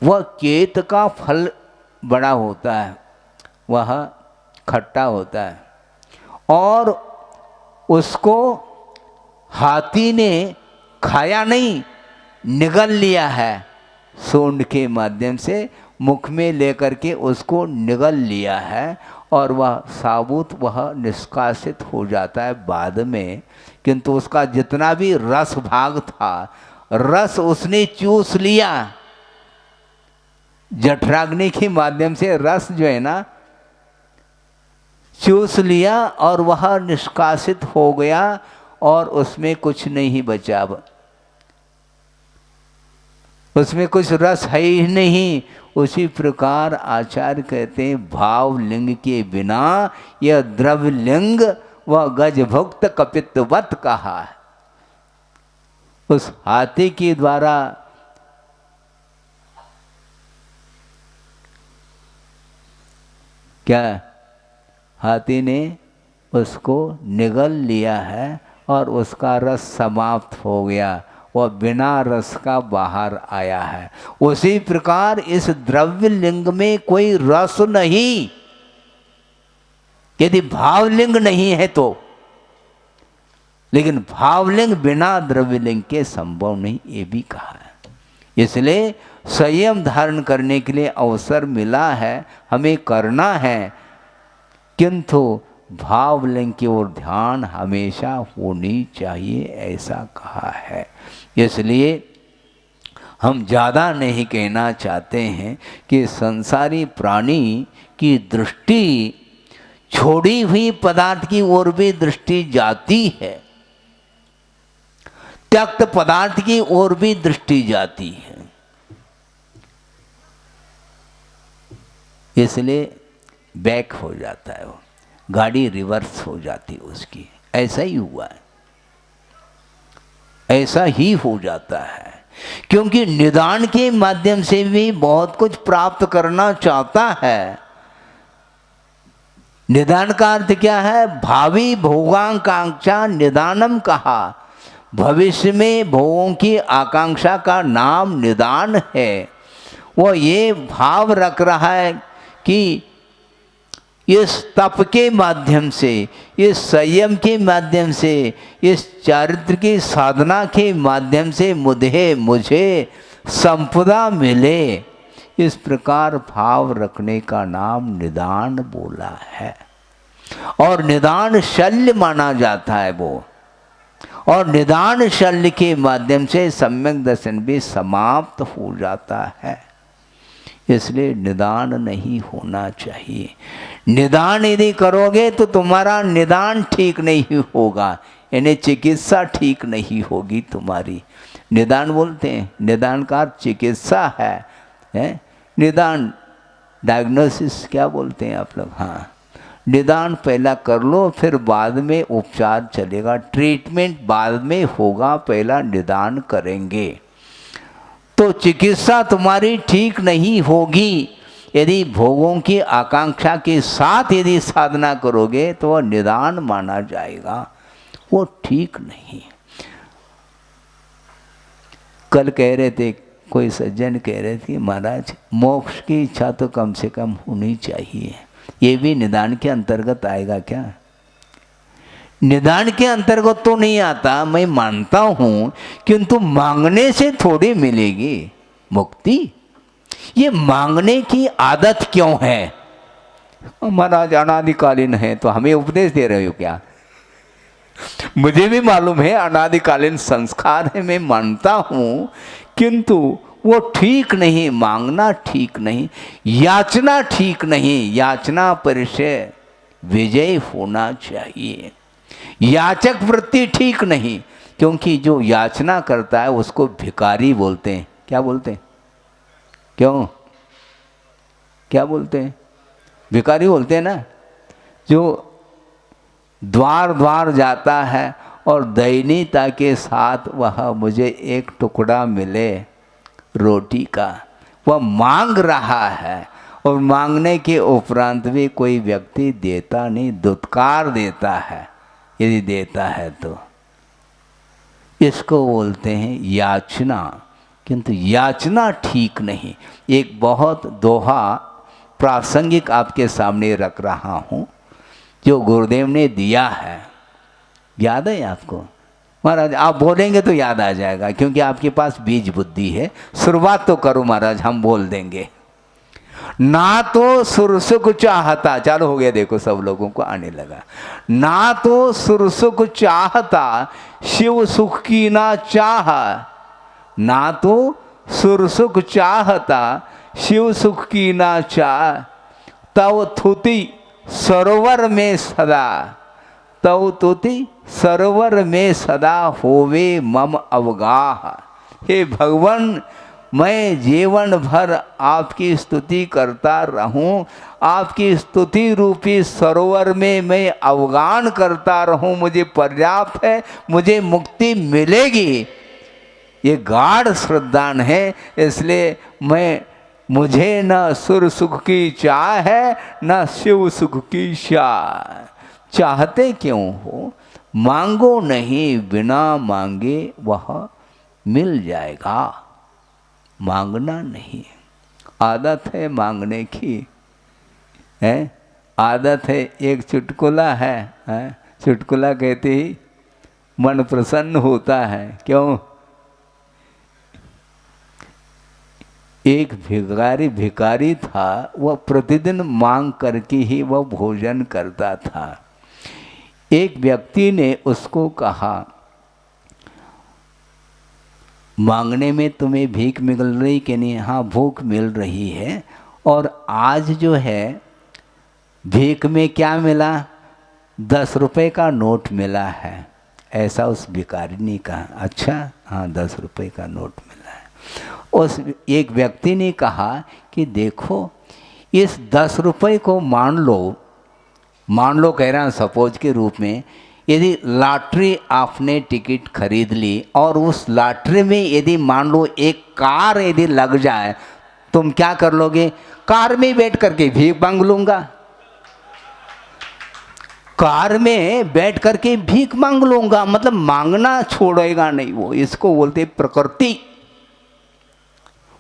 वह केत का फल बड़ा होता है, वह खट्टा होता है और उसको हाथी ने खाया नहीं, निगल लिया है सूंड के माध्यम से, मुख में लेकर के उसको निगल लिया है और वह साबुत वह निष्कासित हो जाता है बाद में। किंतु उसका जितना भी रस भाग था, रस उसने चूस लिया जठराग्नि के माध्यम से, रस जो है ना चूस लिया और वह निष्कासित हो गया और उसमें कुछ नहीं बचा, उसमें कुछ रस है ही नहीं। उसी प्रकार आचार्य कहते हैं भाव लिंग के बिना यह द्रव्य लिंग व गजभुक्त कपित्वत कहा है। उस हाथी के द्वारा क्या हाथी ने उसको निगल लिया है और उसका रस समाप्त हो गया, वह बिना रस का बाहर आया है। उसी प्रकार इस द्रव्य लिंग में कोई रस नहीं, यदि भावलिंग नहीं है तो, लेकिन भावलिंग बिना द्रव्य लिंग के संभव नहीं, ये भी कहा है। इसलिए संयम धारण करने के लिए अवसर मिला है, हमें करना है, किंतु भावलिंग की ओर ध्यान हमेशा होनी चाहिए, ऐसा कहा है। इसलिए हम ज़्यादा नहीं कहना चाहते हैं कि संसारी प्राणी की दृष्टि छोड़ी हुई पदार्थ की ओर भी दृष्टि जाती है, त्यक्त पदार्थ की ओर भी दृष्टि जाती है। इसलिए बैक हो जाता है, वो गाड़ी रिवर्स हो जाती है उसकी। ऐसा ही हुआ है, ऐसा ही हो जाता है, क्योंकि निदान के माध्यम से भी बहुत कुछ प्राप्त करना चाहता है। निदान का अर्थ क्या है? भावी भोगाकांक्षा निदानम कहा। भविष्य में भोगों की आकांक्षा का नाम निदान है। वो ये भाव रख रहा है कि इस तप के माध्यम से, इस संयम के माध्यम से, इस चारित्र की साधना के माध्यम से मुझे संपदा मिले, इस प्रकार भाव रखने का नाम निदान बोला है। और निदान शल्य माना जाता है वो, और निदान शल्य के माध्यम से सम्यक दर्शन भी समाप्त हो जाता है। इसलिए निदान नहीं होना चाहिए। निदान यदि करोगे तो तुम्हारा निदान ठीक नहीं होगा, यानी चिकित्सा ठीक नहीं होगी तुम्हारी। निदान बोलते हैं, निदान का चिकित्सा है? निदान डायग्नोसिस क्या बोलते हैं आप लोग? हाँ, निदान पहला कर लो, फिर बाद में उपचार चलेगा, ट्रीटमेंट बाद में होगा, पहला निदान करेंगे। तो चिकित्सा तुम्हारी ठीक नहीं होगी यदि भोगों की आकांक्षा के साथ यदि साधना करोगे तो वह निदान माना जाएगा, वो ठीक नहीं। कल कह रहे थे कोई सज्जन कह रहे थे महाराज मोक्ष की इच्छा तो कम से कम होनी चाहिए, ये भी निदान के अंतर्गत आएगा क्या? निदान के अंतर्गत तो नहीं आता, मैं मानता हूं, किंतु मांगने से थोड़ी मिलेगी मुक्ति। ये मांगने की आदत क्यों है? महाराज अनादिकालीन है, तो हमें उपदेश दे रहे हो क्या? मुझे भी मालूम है अनादिकालीन संस्कार है, मैं मानता हूं, किंतु वो ठीक नहीं, मांगना ठीक नहीं, याचना ठीक नहीं। याचना परिचय विजय होना चाहिए। याचक वृत्ति ठीक नहीं, क्योंकि जो याचना करता है उसको भिखारी बोलते हैं। क्या बोलते हैं? क्यों क्या बोलते हैं? भिखारी बोलते हैं ना। जो द्वार द्वार जाता है और दयनीयता के साथ वह मुझे एक टुकड़ा मिले रोटी का, वह मांग रहा है, और मांगने के उपरांत भी कोई व्यक्ति देता नहीं, दुत्कार देता है। यदि देता है तो इसको बोलते हैं याचना, किंतु याचना ठीक नहीं। एक बहुत दोहा प्रासंगिक आपके सामने रख रहा हूँ, जो गुरुदेव ने दिया है। याद है आपको? महाराज आप बोलेंगे तो याद आ जाएगा, क्योंकि आपके पास बीज बुद्धि है। शुरुआत तो करो महाराज, हम बोल देंगे। ना तो सुरसुख चाहता, चालू हो गया, देखो सब लोगों को आने लगा। ना तो सुरसुख चाहता, शिव सुख की ना चाह। ना तो सुरसुख चाहता, शिव सुख की ना चाह। तव थुति सरोवर में सदा, तव तुति सरोवर में सदा होवे मम अवगाह। हे भगवान, मैं जीवन भर आपकी स्तुति करता रहूं, आपकी स्तुति रूपी सरोवर में मैं अवगान करता रहूं, मुझे पर्याप्त है, मुझे मुक्ति मिलेगी। ये गाढ़ श्रद्धान है, इसलिए मुझे न सुर सुख की चाह है, न शिव सुख की चाह। चाहते क्यों हो? मांगो नहीं, बिना मांगे वह मिल जाएगा। मांगना नहीं। आदत है मांगने की, है आदत है। एक चुटकुला है, चुटकुला कहते ही मन प्रसन्न होता है। क्यों? एक भिखारी था, वह प्रतिदिन मांग करके ही वह भोजन करता था। एक व्यक्ति ने उसको कहा, मांगने में तुम्हें भीख मिल रही कि नहीं? हाँ भूख मिल रही है। और आज जो है भीख में क्या मिला? 10 रुपए का नोट मिला है। ऐसा उस भिखारी ने कहा। अच्छा, हाँ 10 रुपए का नोट मिला है। उस एक व्यक्ति ने कहा कि देखो, इस 10 रुपए को मान लो कह रहा हूँ सपोज के रूप में, यदि लॉटरी आपने टिकट खरीद ली और उस लॉटरी में यदि मान लो एक कार यदि लग जाए, तुम क्या कर लोगे? कार में बैठ करके भीख मांग लूंगा, कार में बैठ करके भीख मांग लूंगा। मतलब मांगना छोड़ेगा नहीं वो। इसको बोलते प्रकृति।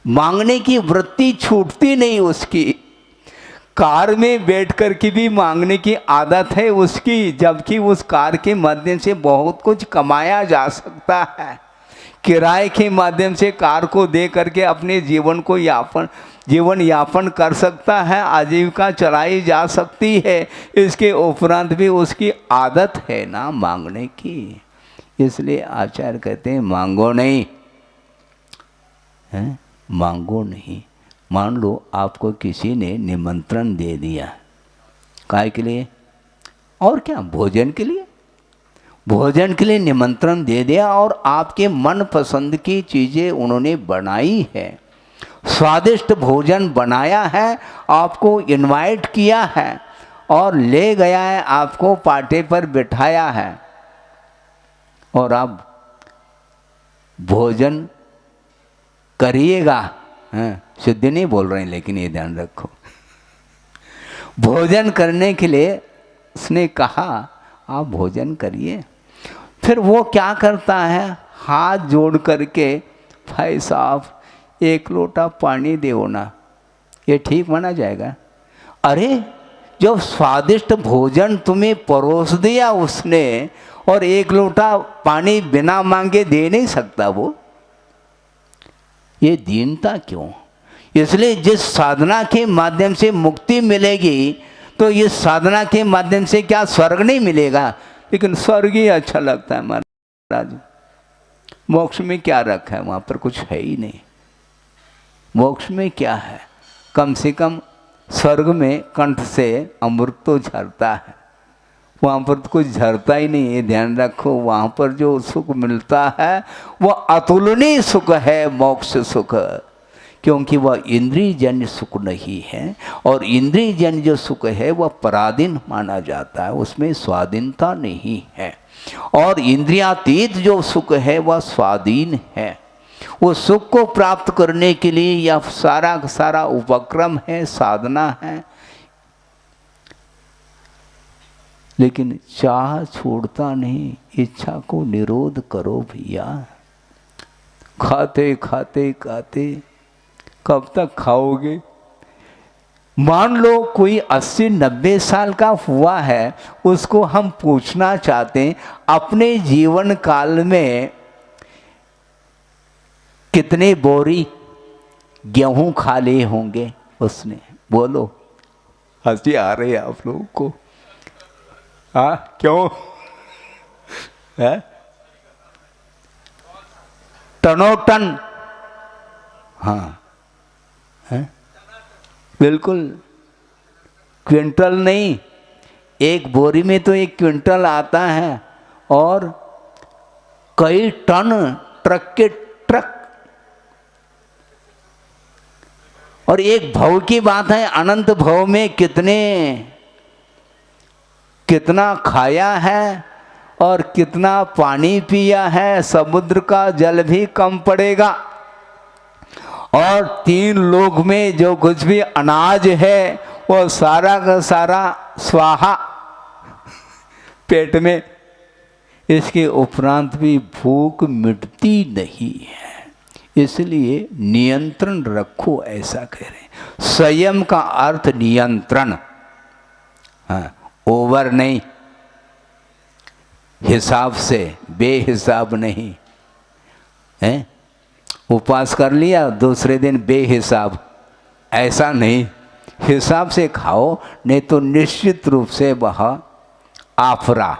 मांगने की वृत्ति छूटती नहीं उसकी। कार में बैठ कर के भी मांगने की आदत है उसकी, जबकि उस कार के माध्यम से बहुत कुछ कमाया जा सकता है। किराए के माध्यम से कार को दे करके अपने जीवन यापन कर सकता है, आजीविका चलाई जा सकती है। इसके उपरांत भी उसकी आदत है ना मांगने की। इसलिए आचार्य कहते हैं मांगो नहीं, है मांगो नहीं। मान लो आपको किसी ने निमंत्रण दे दिया, काय के लिए? और क्या? भोजन के लिए। भोजन के लिए निमंत्रण दे दिया और आपके मन पसंद की चीज़ें उन्होंने बनाई है, स्वादिष्ट भोजन बनाया है, आपको इनवाइट किया है और ले गया है, आपको पाटे पर बिठाया है, और आप भोजन करिएगा। शुद्ध नहीं बोल रहे हैं, लेकिन ये ध्यान रखो, भोजन करने के लिए उसने कहा आप भोजन करिए। फिर वो क्या करता है? हाथ जोड़ करके, भाई साहब 1 लोटा पानी दो ना, ये ठीक माना जाएगा? अरे जब स्वादिष्ट भोजन तुम्हें परोस दिया उसने और 1 लोटा पानी बिना मांगे दे नहीं सकता वो? ये दीनता क्यों? इसलिए जिस साधना के माध्यम से मुक्ति मिलेगी, तो इस साधना के माध्यम से क्या स्वर्ग नहीं मिलेगा? लेकिन स्वर्ग ही अच्छा लगता है महाराज। मोक्ष में क्या रखा है? वहाँ पर कुछ है ही नहीं। मोक्ष में क्या है? कम से कम स्वर्ग में कंठ से अमृत तो झरता है, वहाँ पर तो कुछ झरता ही नहीं। ये ध्यान रखो, वहाँ पर जो सुख मिलता है वह अतुलनीय सुख है, मोक्ष सुख, क्योंकि वह इंद्रिय जन्य सुख नहीं है। और इंद्रिय जन्य जो सुख है वह पराधीन माना जाता है, उसमें स्वाधीनता नहीं है। और इंद्रियातीत जो सुख है वह स्वाधीन है। वो सुख को प्राप्त करने के लिए यह सारा सारा उपक्रम है, साधना है। लेकिन चाह छोड़ता नहीं, इच्छा को निरोध करो भैया। खाते खाते खाते कब तक खाओगे? मान लो कोई 80-90 साल का हुआ है, उसको हम पूछना चाहते हैं अपने जीवन काल में कितने बोरी गेहूं खा लिए होंगे उसने? बोलो, हंसी आ रही है आप लोगों को? हाँ, क्यों है? टनों टन। हाँ है? बिल्कुल, क्विंटल नहीं, 1 बोरी में तो 1 क्विंटल आता है और कई टन, ट्रक के ट्रक। और एक भव की बात है, अनंत भव में कितना खाया है और कितना पानी पिया है, समुद्र का जल भी कम पड़ेगा। और 3 लोक में जो कुछ भी अनाज है वो सारा का सारा स्वाहा पेट में। इसके उपरांत भी भूख मिटती नहीं है। इसलिए नियंत्रण रखो, ऐसा कह रहे हैं। संयम का अर्थ नियंत्रण, हाँ, ओवर नहीं, हिसाब से, बेहिसाब नहीं है। उपवास कर लिया, दूसरे दिन बेहिसाब, ऐसा नहीं। हिसाब से खाओ, नहीं तो निश्चित रूप से वह आफरा,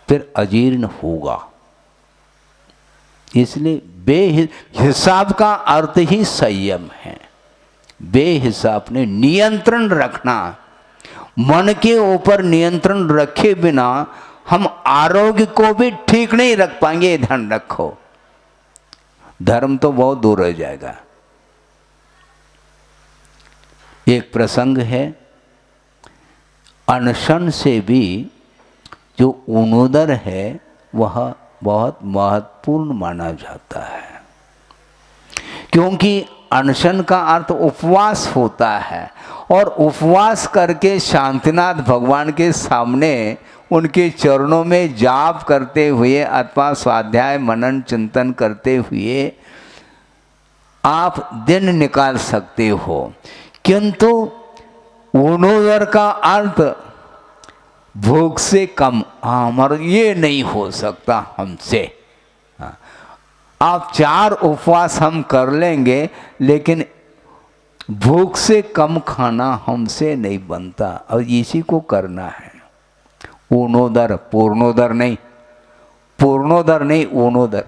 फिर अजीर्ण होगा। इसलिए बेहिसाब का अर्थ ही संयम है। बेहिसाब ने नियंत्रण रखना। मन के ऊपर नियंत्रण रखे बिना हम आरोग्य को भी ठीक नहीं रख पाएंगे, ध्यान रखो। धर्म तो बहुत दूर रह जाएगा। एक प्रसंग है, अनशन से भी जो ऊनोदर है वह बहुत महत्वपूर्ण माना जाता है, क्योंकि अनशन का अर्थ उपवास होता है। और उपवास करके शांतिनाथ भगवान के सामने उनके चरणों में जाप करते हुए अथवा स्वाध्याय मनन चिंतन करते हुए आप दिन निकाल सकते हो। किंतु ऊनोदर का अर्थ भूख से कम, हमारा ये नहीं हो सकता हमसे। आप 4 उपवास हम कर लेंगे, लेकिन भूख से कम खाना हमसे नहीं बनता, और इसी को करना है। ऊनोदर, पूर्णोदर नहीं, पूर्णोदर नहीं, ऊनोदर।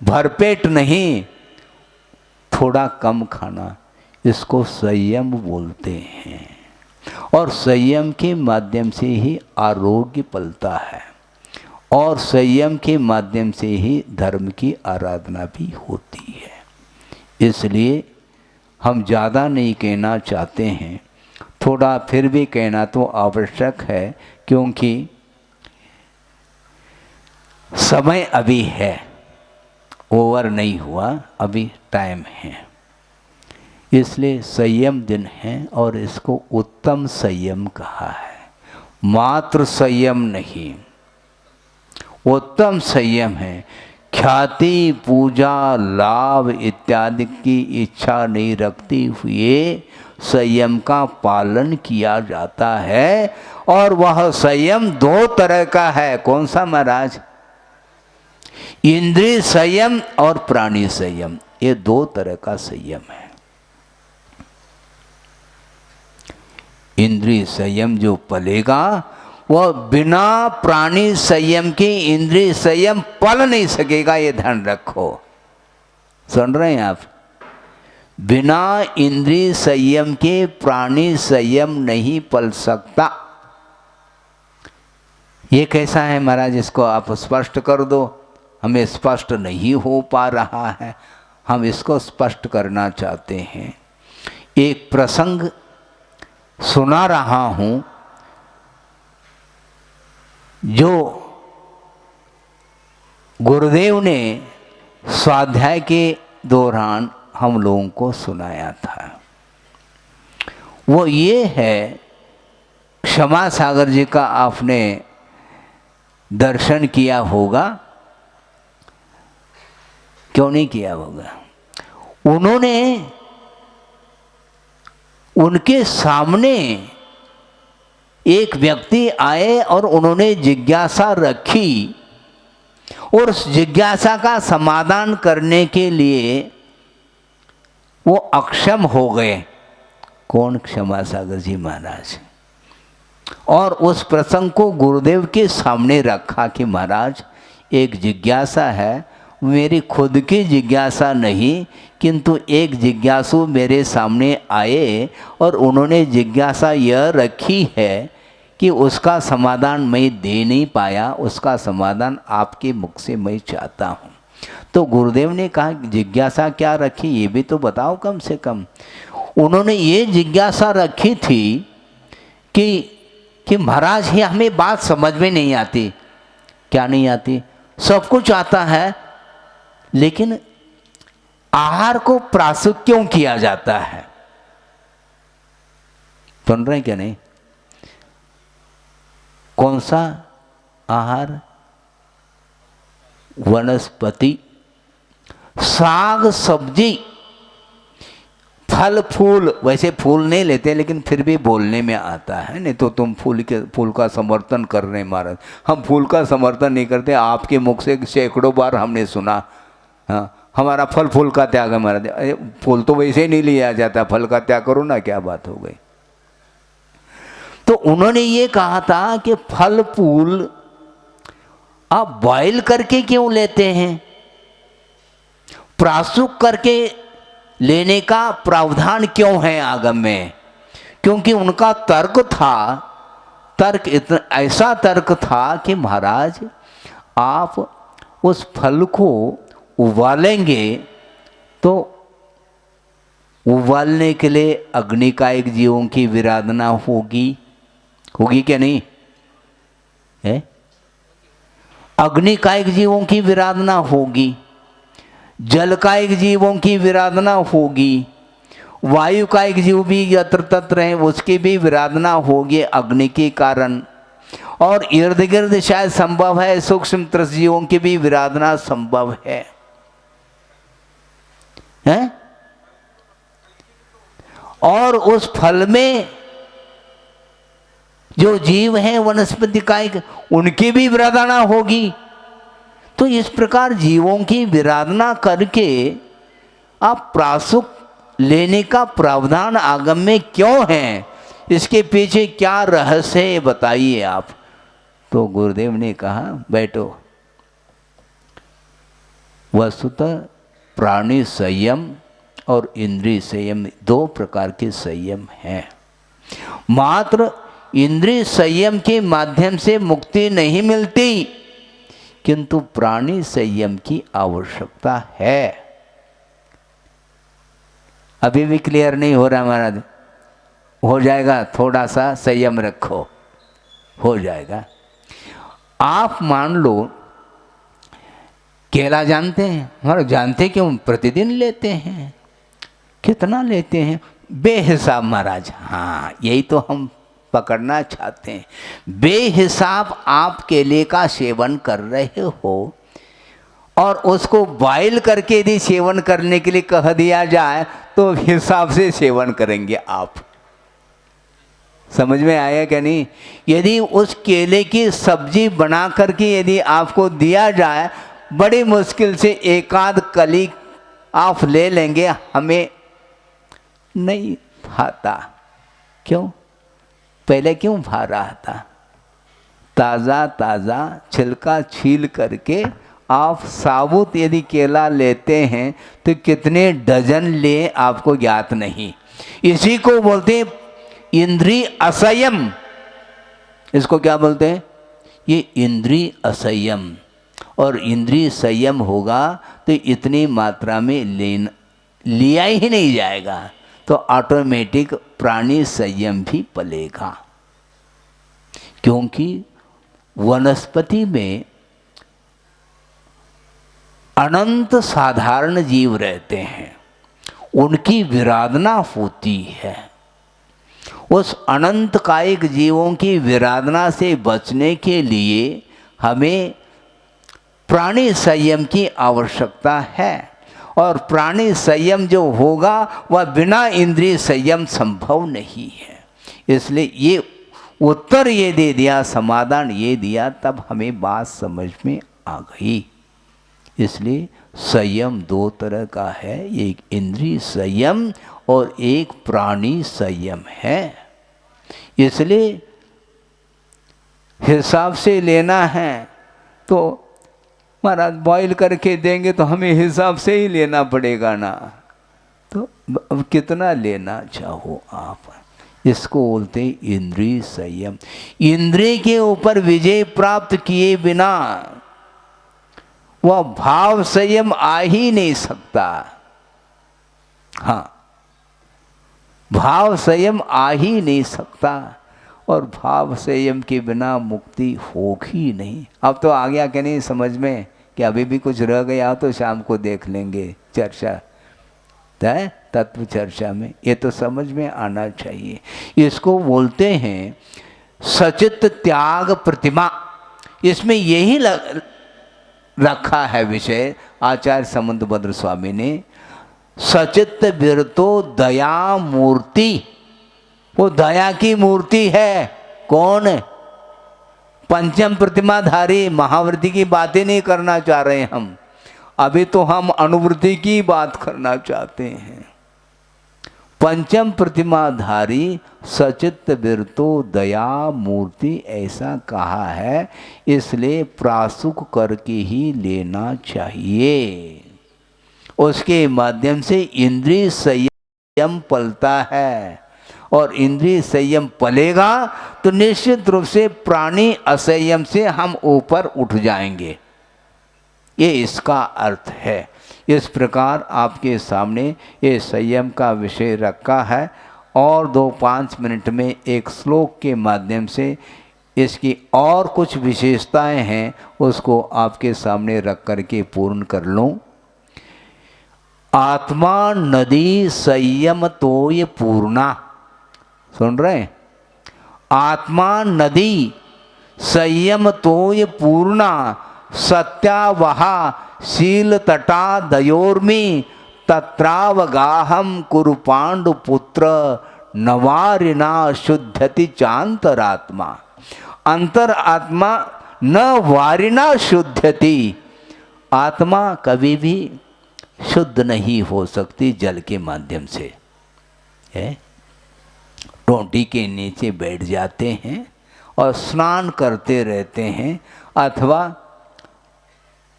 भरपेट नहीं, थोड़ा कम खाना, इसको संयम बोलते हैं। और संयम के माध्यम से ही आरोग्य पलता है, और संयम के माध्यम से ही धर्म की आराधना भी होती है। इसलिए हम ज़्यादा नहीं कहना चाहते हैं, थोड़ा फिर भी कहना तो आवश्यक है, क्योंकि समय अभी है, ओवर नहीं हुआ, अभी टाइम है। इसलिए संयम दिन है और इसको उत्तम संयम कहा है, मात्र संयम नहीं, उत्तम संयम है। ख्याति, पूजा, लाभ इत्यादि की इच्छा नहीं रखते हुए संयम का पालन किया जाता है। और वह संयम दो तरह का है। कौन सा महाराज? इंद्रिय संयम और प्राणी संयम, ये दो तरह का संयम है। इंद्रिय संयम जो पलेगा वह बिना प्राणी संयम के इंद्रिय संयम पल नहीं सकेगा, ये ध्यान रखो। सुन रहे हैं आप? बिना इंद्रिय संयम के प्राणी संयम नहीं पल सकता। ये कैसा है महाराज? इसको आप स्पष्ट कर दो। हमें स्पष्ट नहीं हो पा रहा है, हम इसको स्पष्ट करना चाहते हैं। एक प्रसंग सुना रहा हूं जो गुरुदेव ने स्वाध्याय के दौरान हम लोगों को सुनाया था। वो ये है, क्षमा सागर जी का आपने दर्शन किया होगा, क्यों नहीं किया होगा? उन्होंने उनके सामने एक व्यक्ति आए और उन्होंने जिज्ञासा रखी और उस जिज्ञासा का समाधान करने के लिए वो अक्षम हो गए। कौन? क्षमा सागर जी महाराज। और उस प्रसंग को गुरुदेव के सामने रखा कि महाराज एक जिज्ञासा है, मेरी खुद की जिज्ञासा नहीं, किंतु एक जिज्ञासु मेरे सामने आए और उन्होंने जिज्ञासा यह रखी है कि उसका समाधान मैं दे नहीं पाया, उसका समाधान आपके मुख से मैं चाहता हूँ। तो गुरुदेव ने कहा जिज्ञासा क्या रखी, ये भी तो बताओ कम से कम। उन्होंने ये जिज्ञासा रखी थी कि महाराज ये हमें बात समझ में नहीं आती। क्या नहीं आती? सब कुछ आता है, लेकिन आहार को प्रासुक क्यों किया जाता है? सुन रहे हैं क्या? नहीं? कौन सा आहार? वनस्पति, साग सब्जी, फल फूल। वैसे फूल नहीं लेते, लेकिन फिर भी बोलने में आता है। नहीं तो तुम फूल का समर्थन कर रहे हैं महाराज। हम फूल का समर्थन नहीं करते, आपके मुख से सैकड़ों बार हमने सुना। हाँ, हमारा फल फूल का त्याग है महाराज। अरे फूल तो वैसे ही नहीं लिया जाता, फल का त्याग करो ना, क्या बात हो गई? तो उन्होंने ये कहा था कि फल फूल आप बॉयल करके क्यों लेते हैं? प्रासुक करके लेने का प्रावधान क्यों है आगम में? क्योंकि उनका तर्क था, तर्क इतना ऐसा तर्क था कि महाराज आप उस फल को उबालेंगे तो उबालने के लिए अग्निकायिक जीवों की विराधना होगी क्या नहीं है? अग्निकायिक जीवों की विराधना होगी, जलकायिक जीवों की विराधना होगी, वायुकायिक जीव भी यत्र तत्र हैं उसकी भी विराधना होगी अग्नि के कारण। और इर्द गिर्द शायद संभव है सूक्ष्म त्रस्त जीवों की भी विराधना संभव है? और उस फल में जो जीव हैं वनस्पति कायिक, उनकी भी विराधना होगी। तो इस प्रकार जीवों की विराधना करके आप प्रासुक लेने का प्रावधान आगम में क्यों है? इसके पीछे क्या रहस्य है बताइए आप। तो गुरुदेव ने कहा बैठो, वस्तुतः प्राणी संयम और इंद्रिय संयम दो प्रकार के संयम हैं। मात्र इंद्रिय संयम के माध्यम से मुक्ति नहीं मिलती, किंतु प्राणी संयम की आवश्यकता है। अभी भी क्लियर नहीं हो रहा महाराज? हो जाएगा, थोड़ा सा संयम रखो, हो जाएगा। आप मान लो केला जानते हैं, हमारे जानते क्यों? प्रतिदिन लेते हैं। कितना लेते हैं? बेहिसाब महाराज। हाँ, यही तो हम पकड़ना चाहते हैं। बेहिसाब आप केले का सेवन कर रहे हो और उसको बॉयल करके यदि सेवन करने के लिए कह दिया जाए तो हिसाब से सेवन करेंगे आप। समझ में आया क्या नहीं? यदि उस केले की सब्जी बना करके यदि आपको दिया जाए, बड़ी मुश्किल से एक आध कली आप ले लेंगे, हमें नहीं भाता। क्यों? पहले क्यों भा रहा था? ताज़ा ताज़ा छिलका छील करके आप साबुत यदि केला लेते हैं तो कितने डजन ले आपको ज्ञात नहीं। इसी को बोलते हैं इंद्रिय असंयम। इसको क्या बोलते हैं? ये इंद्रिय असंयम। और इंद्रिय संयम होगा तो इतनी मात्रा में लिया ही नहीं जाएगा, तो ऑटोमेटिक प्राणी संयम भी पलेगा। क्योंकि वनस्पति में अनंत साधारण जीव रहते हैं, उनकी विराधना होती है। उस अनंत कायिक जीवों की विराधना से बचने के लिए हमें प्राणी संयम की आवश्यकता है। और प्राणी संयम जो होगा वह बिना इंद्रिय संयम संभव नहीं है। इसलिए ये उत्तर ये दे दिया, समाधान ये दिया, तब हमें बात समझ में आ गई। इसलिए संयम दो तरह का है, एक इंद्रिय संयम और एक प्राणी संयम है। इसलिए हिसाब से लेना है तो महाराज बॉईल करके देंगे तो हमें हिसाब से ही लेना पड़ेगा ना। तो अब कितना लेना चाहो आप, इसको बोलते इंद्रिय संयम। इंद्रिय के ऊपर विजय प्राप्त किए बिना वह भाव संयम आ ही नहीं सकता। हाँ, भाव संयम आ ही नहीं सकता, और भाव संयम के बिना मुक्ति होगी नहीं। अब तो आ गया कि नहीं समझ में? कि अभी भी कुछ रह गया तो शाम को देख लेंगे चर्चा है तत्व चर्चा में। ये तो समझ में आना चाहिए। इसको बोलते हैं सचित त्याग प्रतिमा। इसमें यही रखा है विषय आचार्य समुद्रभद्र स्वामी ने। सचित विरतो दया मूर्ति, वो दया की मूर्ति है। कौन? पंचम प्रतिमाधारी महावृत्ति की बातें नहीं करना चाह रहे हम, अभी तो हम अनुवृत्ति की बात करना चाहते हैं। पंचम प्रतिमाधारी सचित विरतो दया मूर्ति ऐसा कहा है, इसलिए प्रासुक करके ही लेना चाहिए। उसके माध्यम से इंद्रिय संयम पलता है, और इंद्रिय संयम पलेगा तो निश्चित रूप से प्राणी असंयम से हम ऊपर उठ जाएंगे। ये इसका अर्थ है। इस प्रकार आपके सामने ये संयम का विषय रखा है, और 2-5 मिनट में एक श्लोक के माध्यम से इसकी और कुछ विशेषताएं हैं उसको आपके सामने रख करके पूर्ण कर लूँ। आत्मा नदी संयम तोय पूर्णा। सुन रहे? आत्मा नदी संयम तोय पूर्णा, सत्यावहा शील तटा दयोर्मी, तत्रावगाहम कुरु पांडुपुत्र, नवारिना शुद्धति चांतरात्मा। अंतर आत्मा न वारिना शुद्धति। आत्मा कभी भी शुद्ध नहीं हो सकती जल के माध्यम से। है टोंटी के नीचे बैठ जाते हैं और स्नान करते रहते हैं, अथवा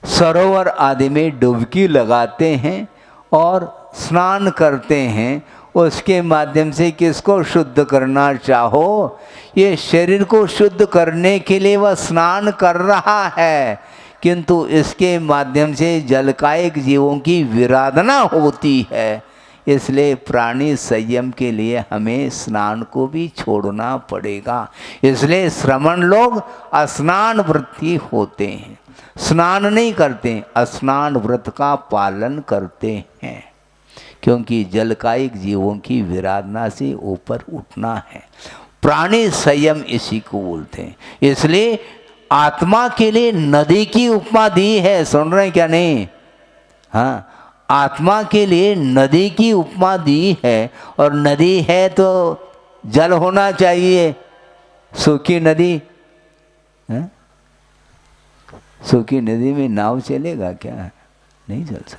सरोवर आदि में डुबकी लगाते हैं और स्नान करते हैं। उसके माध्यम से किसको शुद्ध करना चाहो, ये शरीर को शुद्ध करने के लिए वह स्नान कर रहा है, किंतु इसके माध्यम से जलकायिक जीवों की विराधना होती है। इसलिए प्राणी संयम के लिए हमें स्नान को भी छोड़ना पड़ेगा। इसलिए श्रमण लोग स्नान व्रती होते हैं, स्नान नहीं करते, स्नान व्रत का पालन करते हैं, क्योंकि जलकायिक जीवों की विराधना से ऊपर उठना है। प्राणी संयम इसी को बोलते हैं। इसलिए आत्मा के लिए नदी की उपमा दी है, सुन रहे हैं क्या नहीं? हाँ, आत्मा के लिए नदी की उपमा दी है, और नदी है तो जल होना चाहिए। सूखी नदी, हाँ? सूखी नदी में नाव चलेगा क्या? नहीं चल सकता।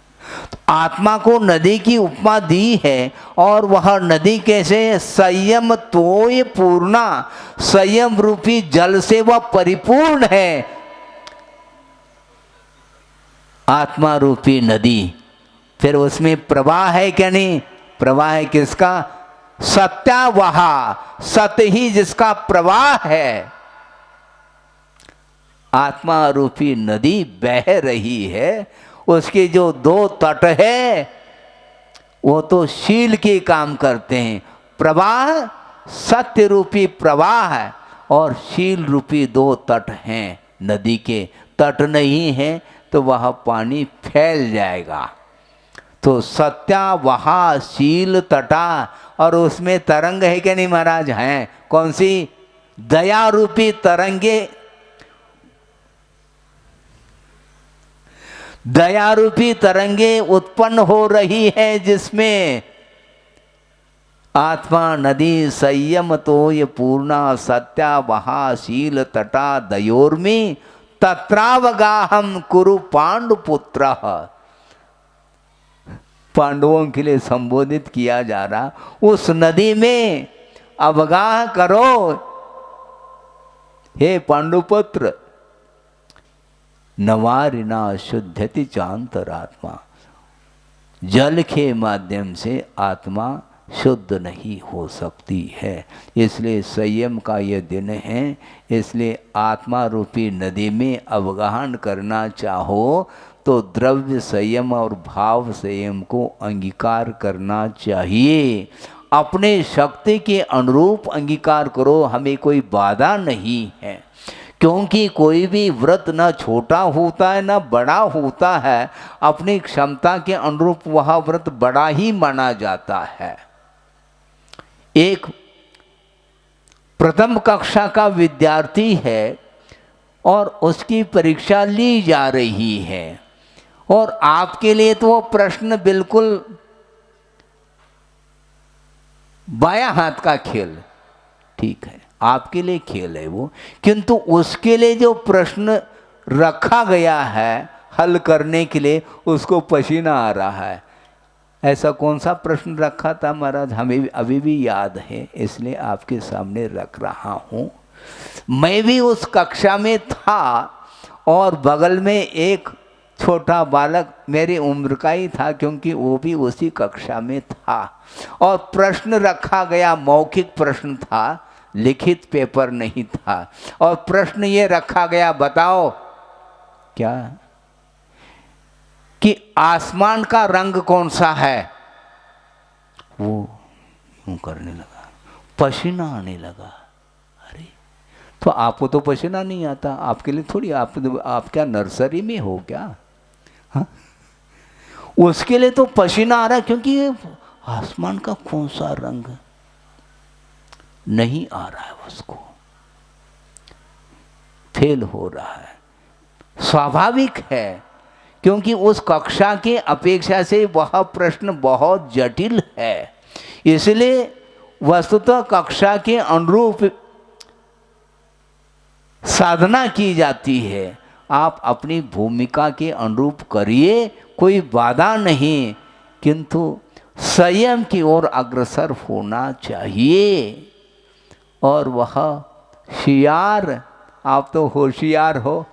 तो आत्मा को नदी की उपमा दी है, और वह नदी कैसे? संयम तोय पूर्णा, संयम रूपी जल से वह परिपूर्ण है। आत्मा रूपी नदी, फिर उसमें प्रवाह है क्या नहीं? प्रवाह है किसका? सत्यावहा, सत ही जिसका प्रवाह है। आत्मा रूपी नदी बह रही है, उसके जो दो तट है वो तो शील के काम करते हैं। प्रवाह सत्य रूपी प्रवाह है, और शील रूपी दो तट हैं। नदी के तट नहीं है तो वह पानी फैल जाएगा। तो सत्या वहा शील तटा, और उसमें तरंग है क्या नहीं महाराज? हैं। कौन सी? दया रूपी तरंगे, दया रूपी तरंगे उत्पन्न हो रही है, जिसमें आत्मा नदी संयम तोय पूर्णा सत्या वहा शील तटा दयोर्मी तत्रावगाहम कुरु पांडुपुत्र। पांडवों के लिए संबोधित किया जा रहा, उस नदी में अवगाह करो हे पांडुपुत्र। नवारिना शुद्धति चांतरात्मा, जल के माध्यम से आत्मा शुद्ध नहीं हो सकती है। इसलिए संयम का यह दिन है। इसलिए आत्मा रूपी नदी में अवगाहन करना चाहो तो द्रव्य संयम और भाव संयम को अंगीकार करना चाहिए। अपने शक्ति के अनुरूप अंगीकार करो, हमें कोई बाधा नहीं है। क्योंकि कोई भी व्रत न छोटा होता है न बड़ा होता है, अपनी क्षमता के अनुरूप वह व्रत बड़ा ही माना जाता है। एक प्रथम कक्षा का विद्यार्थी है और उसकी परीक्षा ली जा रही है, और आपके लिए तो वो प्रश्न बिल्कुल बायां हाथ का खेल, ठीक है, आपके लिए खेल है वो, किंतु उसके लिए जो प्रश्न रखा गया है हल करने के लिए, उसको पसीना आ रहा है। ऐसा कौन सा प्रश्न रखा था महाराज? हमें अभी भी याद है, इसलिए आपके सामने रख रहा हूँ। मैं भी उस कक्षा में था, और बगल में एक छोटा बालक मेरी उम्र का ही था, क्योंकि वो भी उसी कक्षा में था। और प्रश्न रखा गया, मौखिक प्रश्न था, लिखित पेपर नहीं था। और प्रश्न ये रखा गया, बताओ क्या, कि आसमान का रंग कौन सा है? वो यूं करने लगा, पसीना आने लगा। अरे, तो आपको तो पसीना नहीं आता, आपके लिए थोड़ी, आप क्या नर्सरी में हो क्या? हाँ, उसके लिए तो पसीना आ रहा है, क्योंकि आसमान का कौन सा रंग नहीं आ रहा है, उसको फेल हो रहा है। स्वाभाविक है, क्योंकि उस कक्षा के अपेक्षा से वह प्रश्न बहुत जटिल है। इसलिए वस्तुतः कक्षा के अनुरूप साधना की जाती है। आप अपनी भूमिका के अनुरूप करिए, कोई बाधा नहीं, किंतु संयम की ओर अग्रसर होना चाहिए। और वह शियार, आप तो होशियार हो,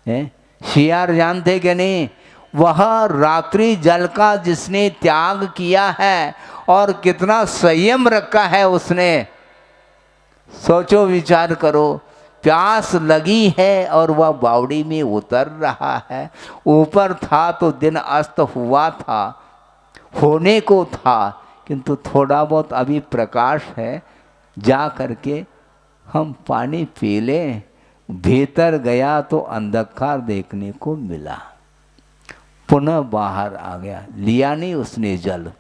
हैं? शियार जानते कि नहीं? वह रात्रि जल का जिसने त्याग किया है, और कितना संयम रखा है उसने, सोचो विचार करो। प्यास लगी है और वह बावड़ी में उतर रहा है। ऊपर था तो दिन अस्त हुआ था, होने को था, किंतु थोड़ा बहुत अभी प्रकाश है, जा करके हम पानी पी लें। भीतर गया तो अंधकार देखने को मिला, पुनः बाहर आ गया, लिया नहीं उसने जल।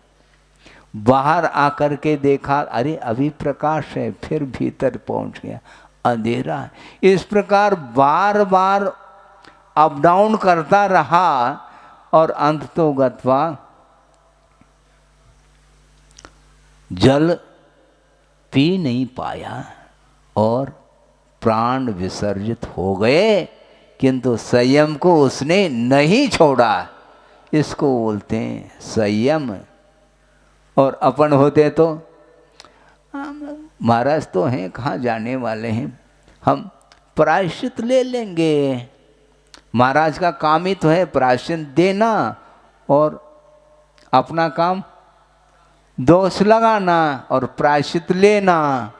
बाहर आकर के देखा, अरे अभी प्रकाश है, फिर भीतर पहुंच गया, अंधेरा है। इस प्रकार बार बार अप डाउन करता रहा और अंत तो गत्वा जल पी नहीं पाया और प्राण विसर्जित हो गए, किंतु संयम को उसने नहीं छोड़ा। इसको बोलते हैं संयम। और अपन होते तो महाराज तो हैं, कहाँ जाने वाले हैं, हम प्रायश्चित ले लेंगे। महाराज का काम ही तो है प्रायश्चित देना और अपना काम दोष लगाना और प्रायश्चित लेना।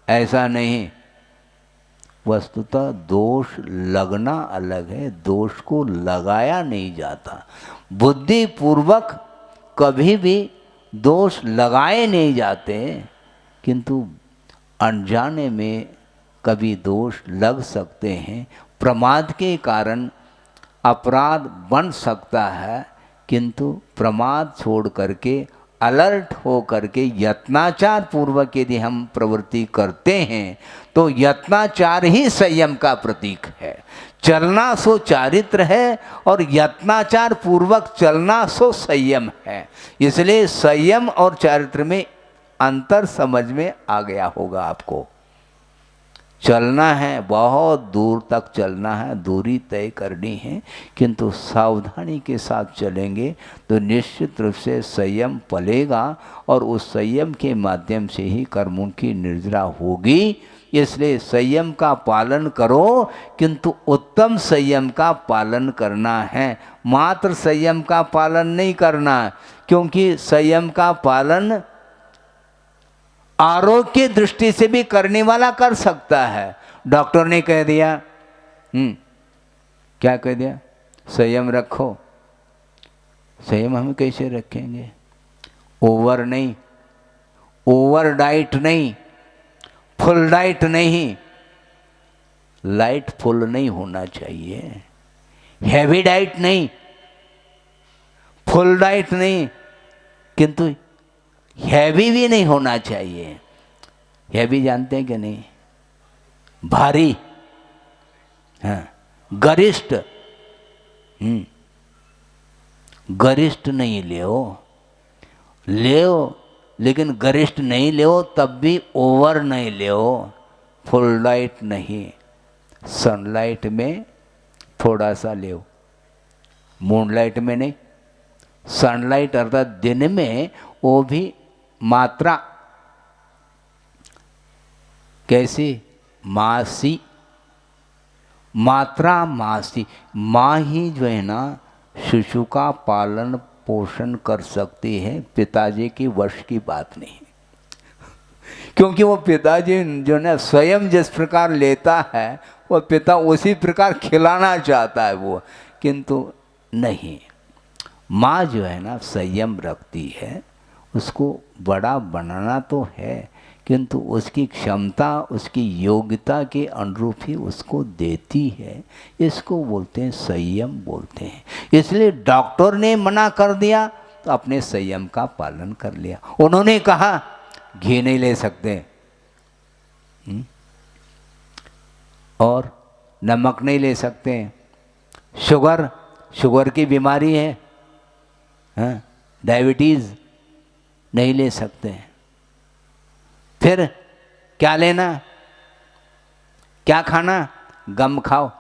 ऐसा नहीं, वस्तुतः दोष लगना अलग है, दोष को लगाया नहीं जाता। बुद्धि पूर्वक कभी भी दोष लगाए नहीं जाते, किंतु अनजाने में कभी दोष लग सकते हैं। प्रमाद के कारण अपराध बन सकता है, किंतु प्रमाद छोड़ करके अलर्ट हो करके यत्नाचार पूर्वक यदि हम प्रवृत्ति करते हैं तो यत्नाचार ही संयम का प्रतीक है। चलना सो चारित्र है और यत्नाचार पूर्वक चलना सो संयम है। इसलिए संयम और चारित्र में अंतर समझ में आ गया होगा आपको। चलना है, बहुत दूर तक चलना है, दूरी तय करनी है, किंतु सावधानी के साथ चलेंगे तो निश्चित रूप से संयम पलेगा और उस संयम के माध्यम से ही कर्मों की निर्जरा होगी। इसलिए संयम का पालन करो, किंतु उत्तम संयम का पालन करना है, मात्र संयम का पालन नहीं करना। क्योंकि संयम का पालन आरोग्य दृष्टि से भी करने वाला कर सकता है। डॉक्टर ने कह दिया, क्या कह दिया, संयम रखो। संयम हम कैसे रखेंगे? ओवर नहीं, ओवर डाइट नहीं, फुल डाइट नहीं, लाइट फुल नहीं होना चाहिए। हैवी डाइट नहीं, फुल डाइट नहीं, किंतु हैवी भी नहीं होना चाहिए। हैवी जानते हैं कि नहीं? भारी, हाँ, गरिष्ठ, गरिष्ठ नहीं ले लेकिन गरिष्ठ नहीं ले, तब भी ओवर नहीं ले, फुल लाइट नहीं। सनलाइट में थोड़ा सा ले, मूनलाइट में नहीं। सनलाइट अर्थात दिन में वो भी मात्रा कैसी, मासी, मात्रा मासी। माँ ही जो है ना शिशु का पालन पोषण कर सकती है, पिताजी की वश की बात नहीं। क्योंकि वो पिताजी जो ना स्वयं जिस प्रकार लेता है वो पिता उसी प्रकार खिलाना चाहता है वो, किंतु नहीं। माँ जो है ना संयम रखती है, उसको बड़ा बनाना तो है, किंतु उसकी क्षमता उसकी योग्यता के अनुरूप ही उसको देती है। इसको बोलते हैं संयम बोलते हैं। इसलिए डॉक्टर ने मना कर दिया तो अपने संयम का पालन कर लिया। उन्होंने कहा घी नहीं ले सकते और नमक नहीं ले सकते, शुगर की बीमारी है, हाँ, डायबिटीज़ नहीं ले सकते। फिर क्या लेना, क्या खाना? गम खाओ,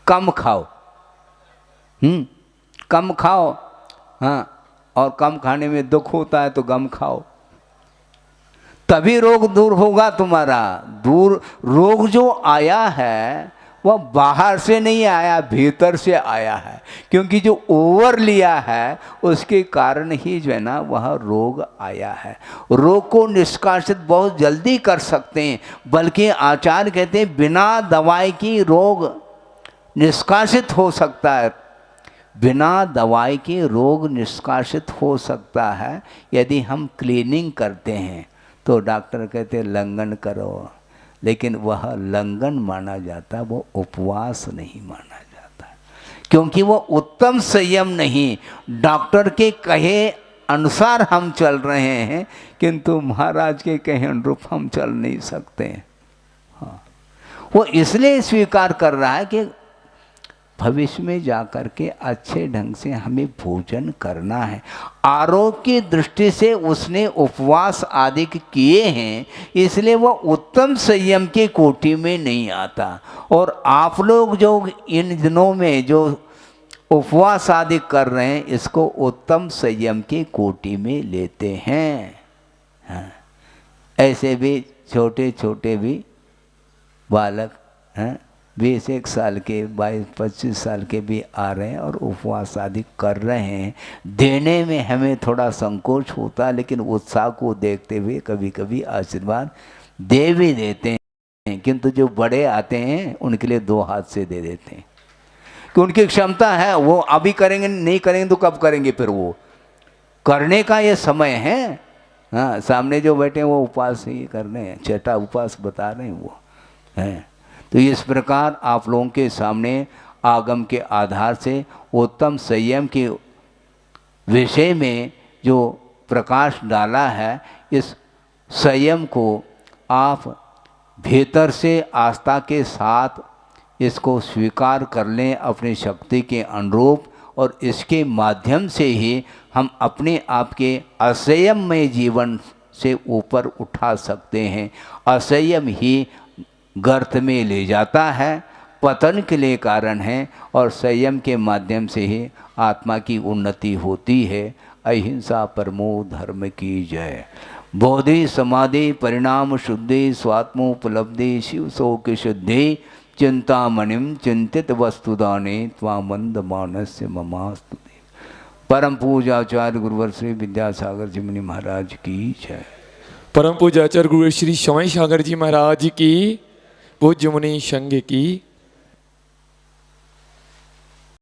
कम खाओ, कम खाओ, हाँ, और कम खाने में दुख होता है तो गम खाओ, तभी रोग दूर होगा तुम्हारा। रोग जो आया है वह बाहर से नहीं आया, भीतर से आया है। क्योंकि जो ओवर लिया है उसके कारण ही जो है ना वह रोग आया है। रोग को निष्कासित बहुत जल्दी कर सकते हैं, बल्कि आचार्य कहते हैं बिना दवाई की रोग निष्कासित हो सकता है। बिना दवाई के रोग निष्कासित हो सकता है यदि हम क्लीनिंग करते हैं। तो डॉक्टर कहते हैं लंघन करो, लेकिन वह लंघन माना जाता, वो उपवास नहीं माना जाता, क्योंकि वह उत्तम संयम नहीं। डॉक्टर के कहे अनुसार हम चल रहे हैं, किंतु महाराज के कहे अनुरूप हम चल नहीं सकते हैं। हाँ, वो इसलिए स्वीकार कर रहा है कि भविष्य में जाकर के अच्छे ढंग से हमें भोजन करना है। आरोग्य की दृष्टि से उसने उपवास आदि किए हैं, इसलिए वो उत्तम संयम की कोटि में नहीं आता। और आप लोग जो इन दिनों में जो उपवास आदि कर रहे हैं, इसको उत्तम संयम की कोटि में लेते हैं। हाँ, ऐसे भी छोटे छोटे भी बालक हैं, 20 साल के 22-25 साल के भी आ रहे हैं और उपवास आदि कर रहे हैं। देने में हमें थोड़ा संकोच होता है, लेकिन उत्साह को देखते हुए कभी कभी आशीर्वाद दे भी देते हैं। किंतु जो बड़े आते हैं उनके लिए 2 हाथ से दे देते हैं कि उनकी क्षमता है, वो अभी करेंगे, नहीं करेंगे तो कब करेंगे, फिर वो करने का ये समय है। हाँ, सामने जो बैठे हैं वो उपवास ही कर रहे हैं, छठा उपवास बता रहे हैं वो हैं। तो इस प्रकार आप लोगों के सामने आगम के आधार से उत्तम संयम के विषय में जो प्रकाश डाला है, इस संयम को आप भीतर से आस्था के साथ इसको स्वीकार कर लें अपनी शक्ति के अनुरूप, और इसके माध्यम से ही हम अपने आप के असंयममय जीवन से ऊपर उठा सकते हैं। असंयम ही गर्त में ले जाता है, पतन के लिए कारण है, और संयम के माध्यम से ही आत्मा की उन्नति होती है। अहिंसा परमो धर्म की जय। बोधि समाधि परिणाम शुद्धि स्वात्मोपलब्धि शिव शोक शुद्धि चिंतामणिम चिंतित वस्तुदाने त्वामंद मानस्य ममास्तु। परम पूजाचार्य गुरुवर श्री विद्यासागर जी मुनि महाराज की जय। परम पूजाचार्य गुरुवर श्री स्वामी सागर जी महाराज की, पूज्य मुनि संघ की